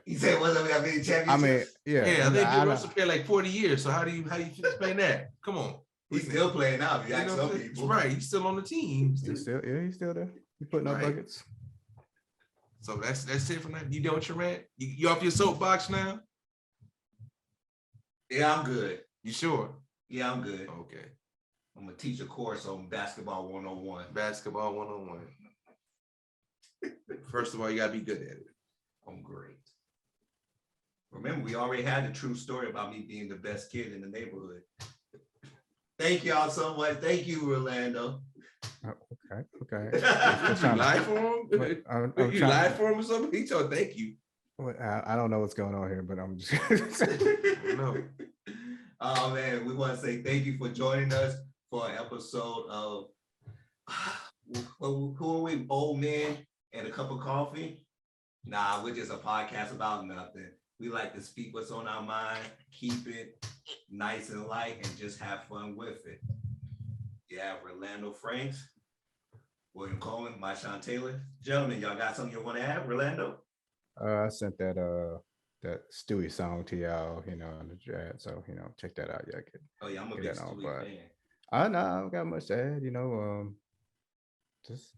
He said, "What's up? We got many championships." I mean, yeah. I think Bill Russell played like 40 years. So how do you explain that? Come on. He's still playing now. If you ask some That's people, right? He's still on the team. He's still there. He's putting up Right. buckets. So that's it for that. You done with your rant? You off your soapbox now? Yeah, I'm good. You sure? Yeah, I'm good. Okay. I'm gonna teach a course on basketball 101. Basketball 101. First of all, you gotta be good at it. I'm great. Remember, we already had the true story about me being the best kid in the neighborhood. Thank y'all so much. Thank you, Orlando. Okay. You lied for him? I'm You trying- lied for him or something? He told thank you. I don't know what's going on here, but I'm just. No. Oh man, we want to say thank you for joining us for an episode of who are we? Old Men and a Cup of Coffee? Nah, we're just a podcast about nothing. We like to speak what's on our mind, keep it nice and light, and just have fun with it. You have Rolando Franks, William Coleman, Marshawn Taylor. Gentlemen, y'all got something you want to add, Rolando? I sent that Stewie song to y'all, in the chat. So, check that out. Yeah, Oh yeah, I'm a Get big that on, Stewie but- fan. I know I don't got much to add, just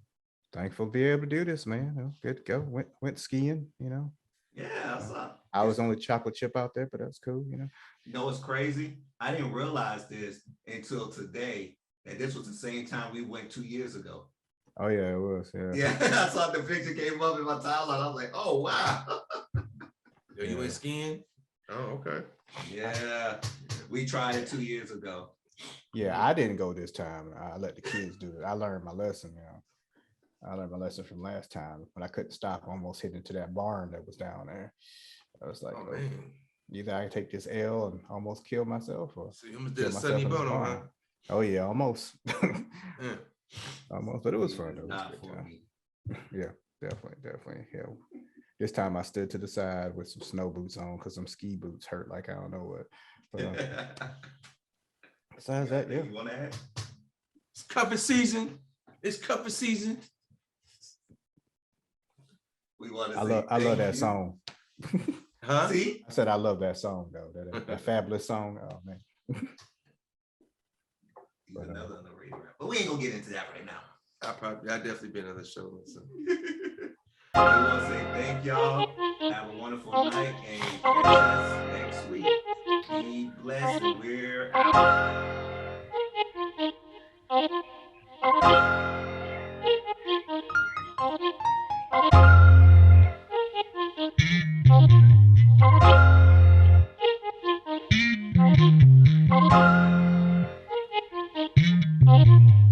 thankful to be able to do this, man. Good to go. Went skiing, Yeah, that's I was only chocolate chip out there, but that's cool, You know what's crazy? I didn't realize this until today, that this was the same time we went 2 years ago. Oh yeah, it was. Yeah. Yeah, I saw the picture came up in my timeline. I was like, oh wow. Yo, you went skiing? Oh, okay. Yeah, we tried it 2 years ago. Yeah, I didn't go this time. I let the kids do it. I learned my lesson, I learned my lesson from last time when I couldn't stop, almost hitting into that barn that was down there. I was like, Oh oh, man. either I take this L and almost kill myself, or So you almost kill did a myself Sunny in this Bono, huh? barn. Oh yeah, almost. Yeah. Almost, but it was fun. It was a Not good for time. me. Yeah, definitely. Yeah. This time I stood to the side with some snow boots on because some ski boots hurt like I don't know what. But besides that, yeah. You want to add? It's cupping season. It's cupping season. We want to I say love thank that you. song. Huh? See? I said I love that song though. That fabulous song. Oh man. He's another underrated rapper. But we ain't gonna get into that right now. I definitely been on the show. So. We want to say thank y'all. Have a wonderful night and catch us next week. Be blessed and we're out. Thank you.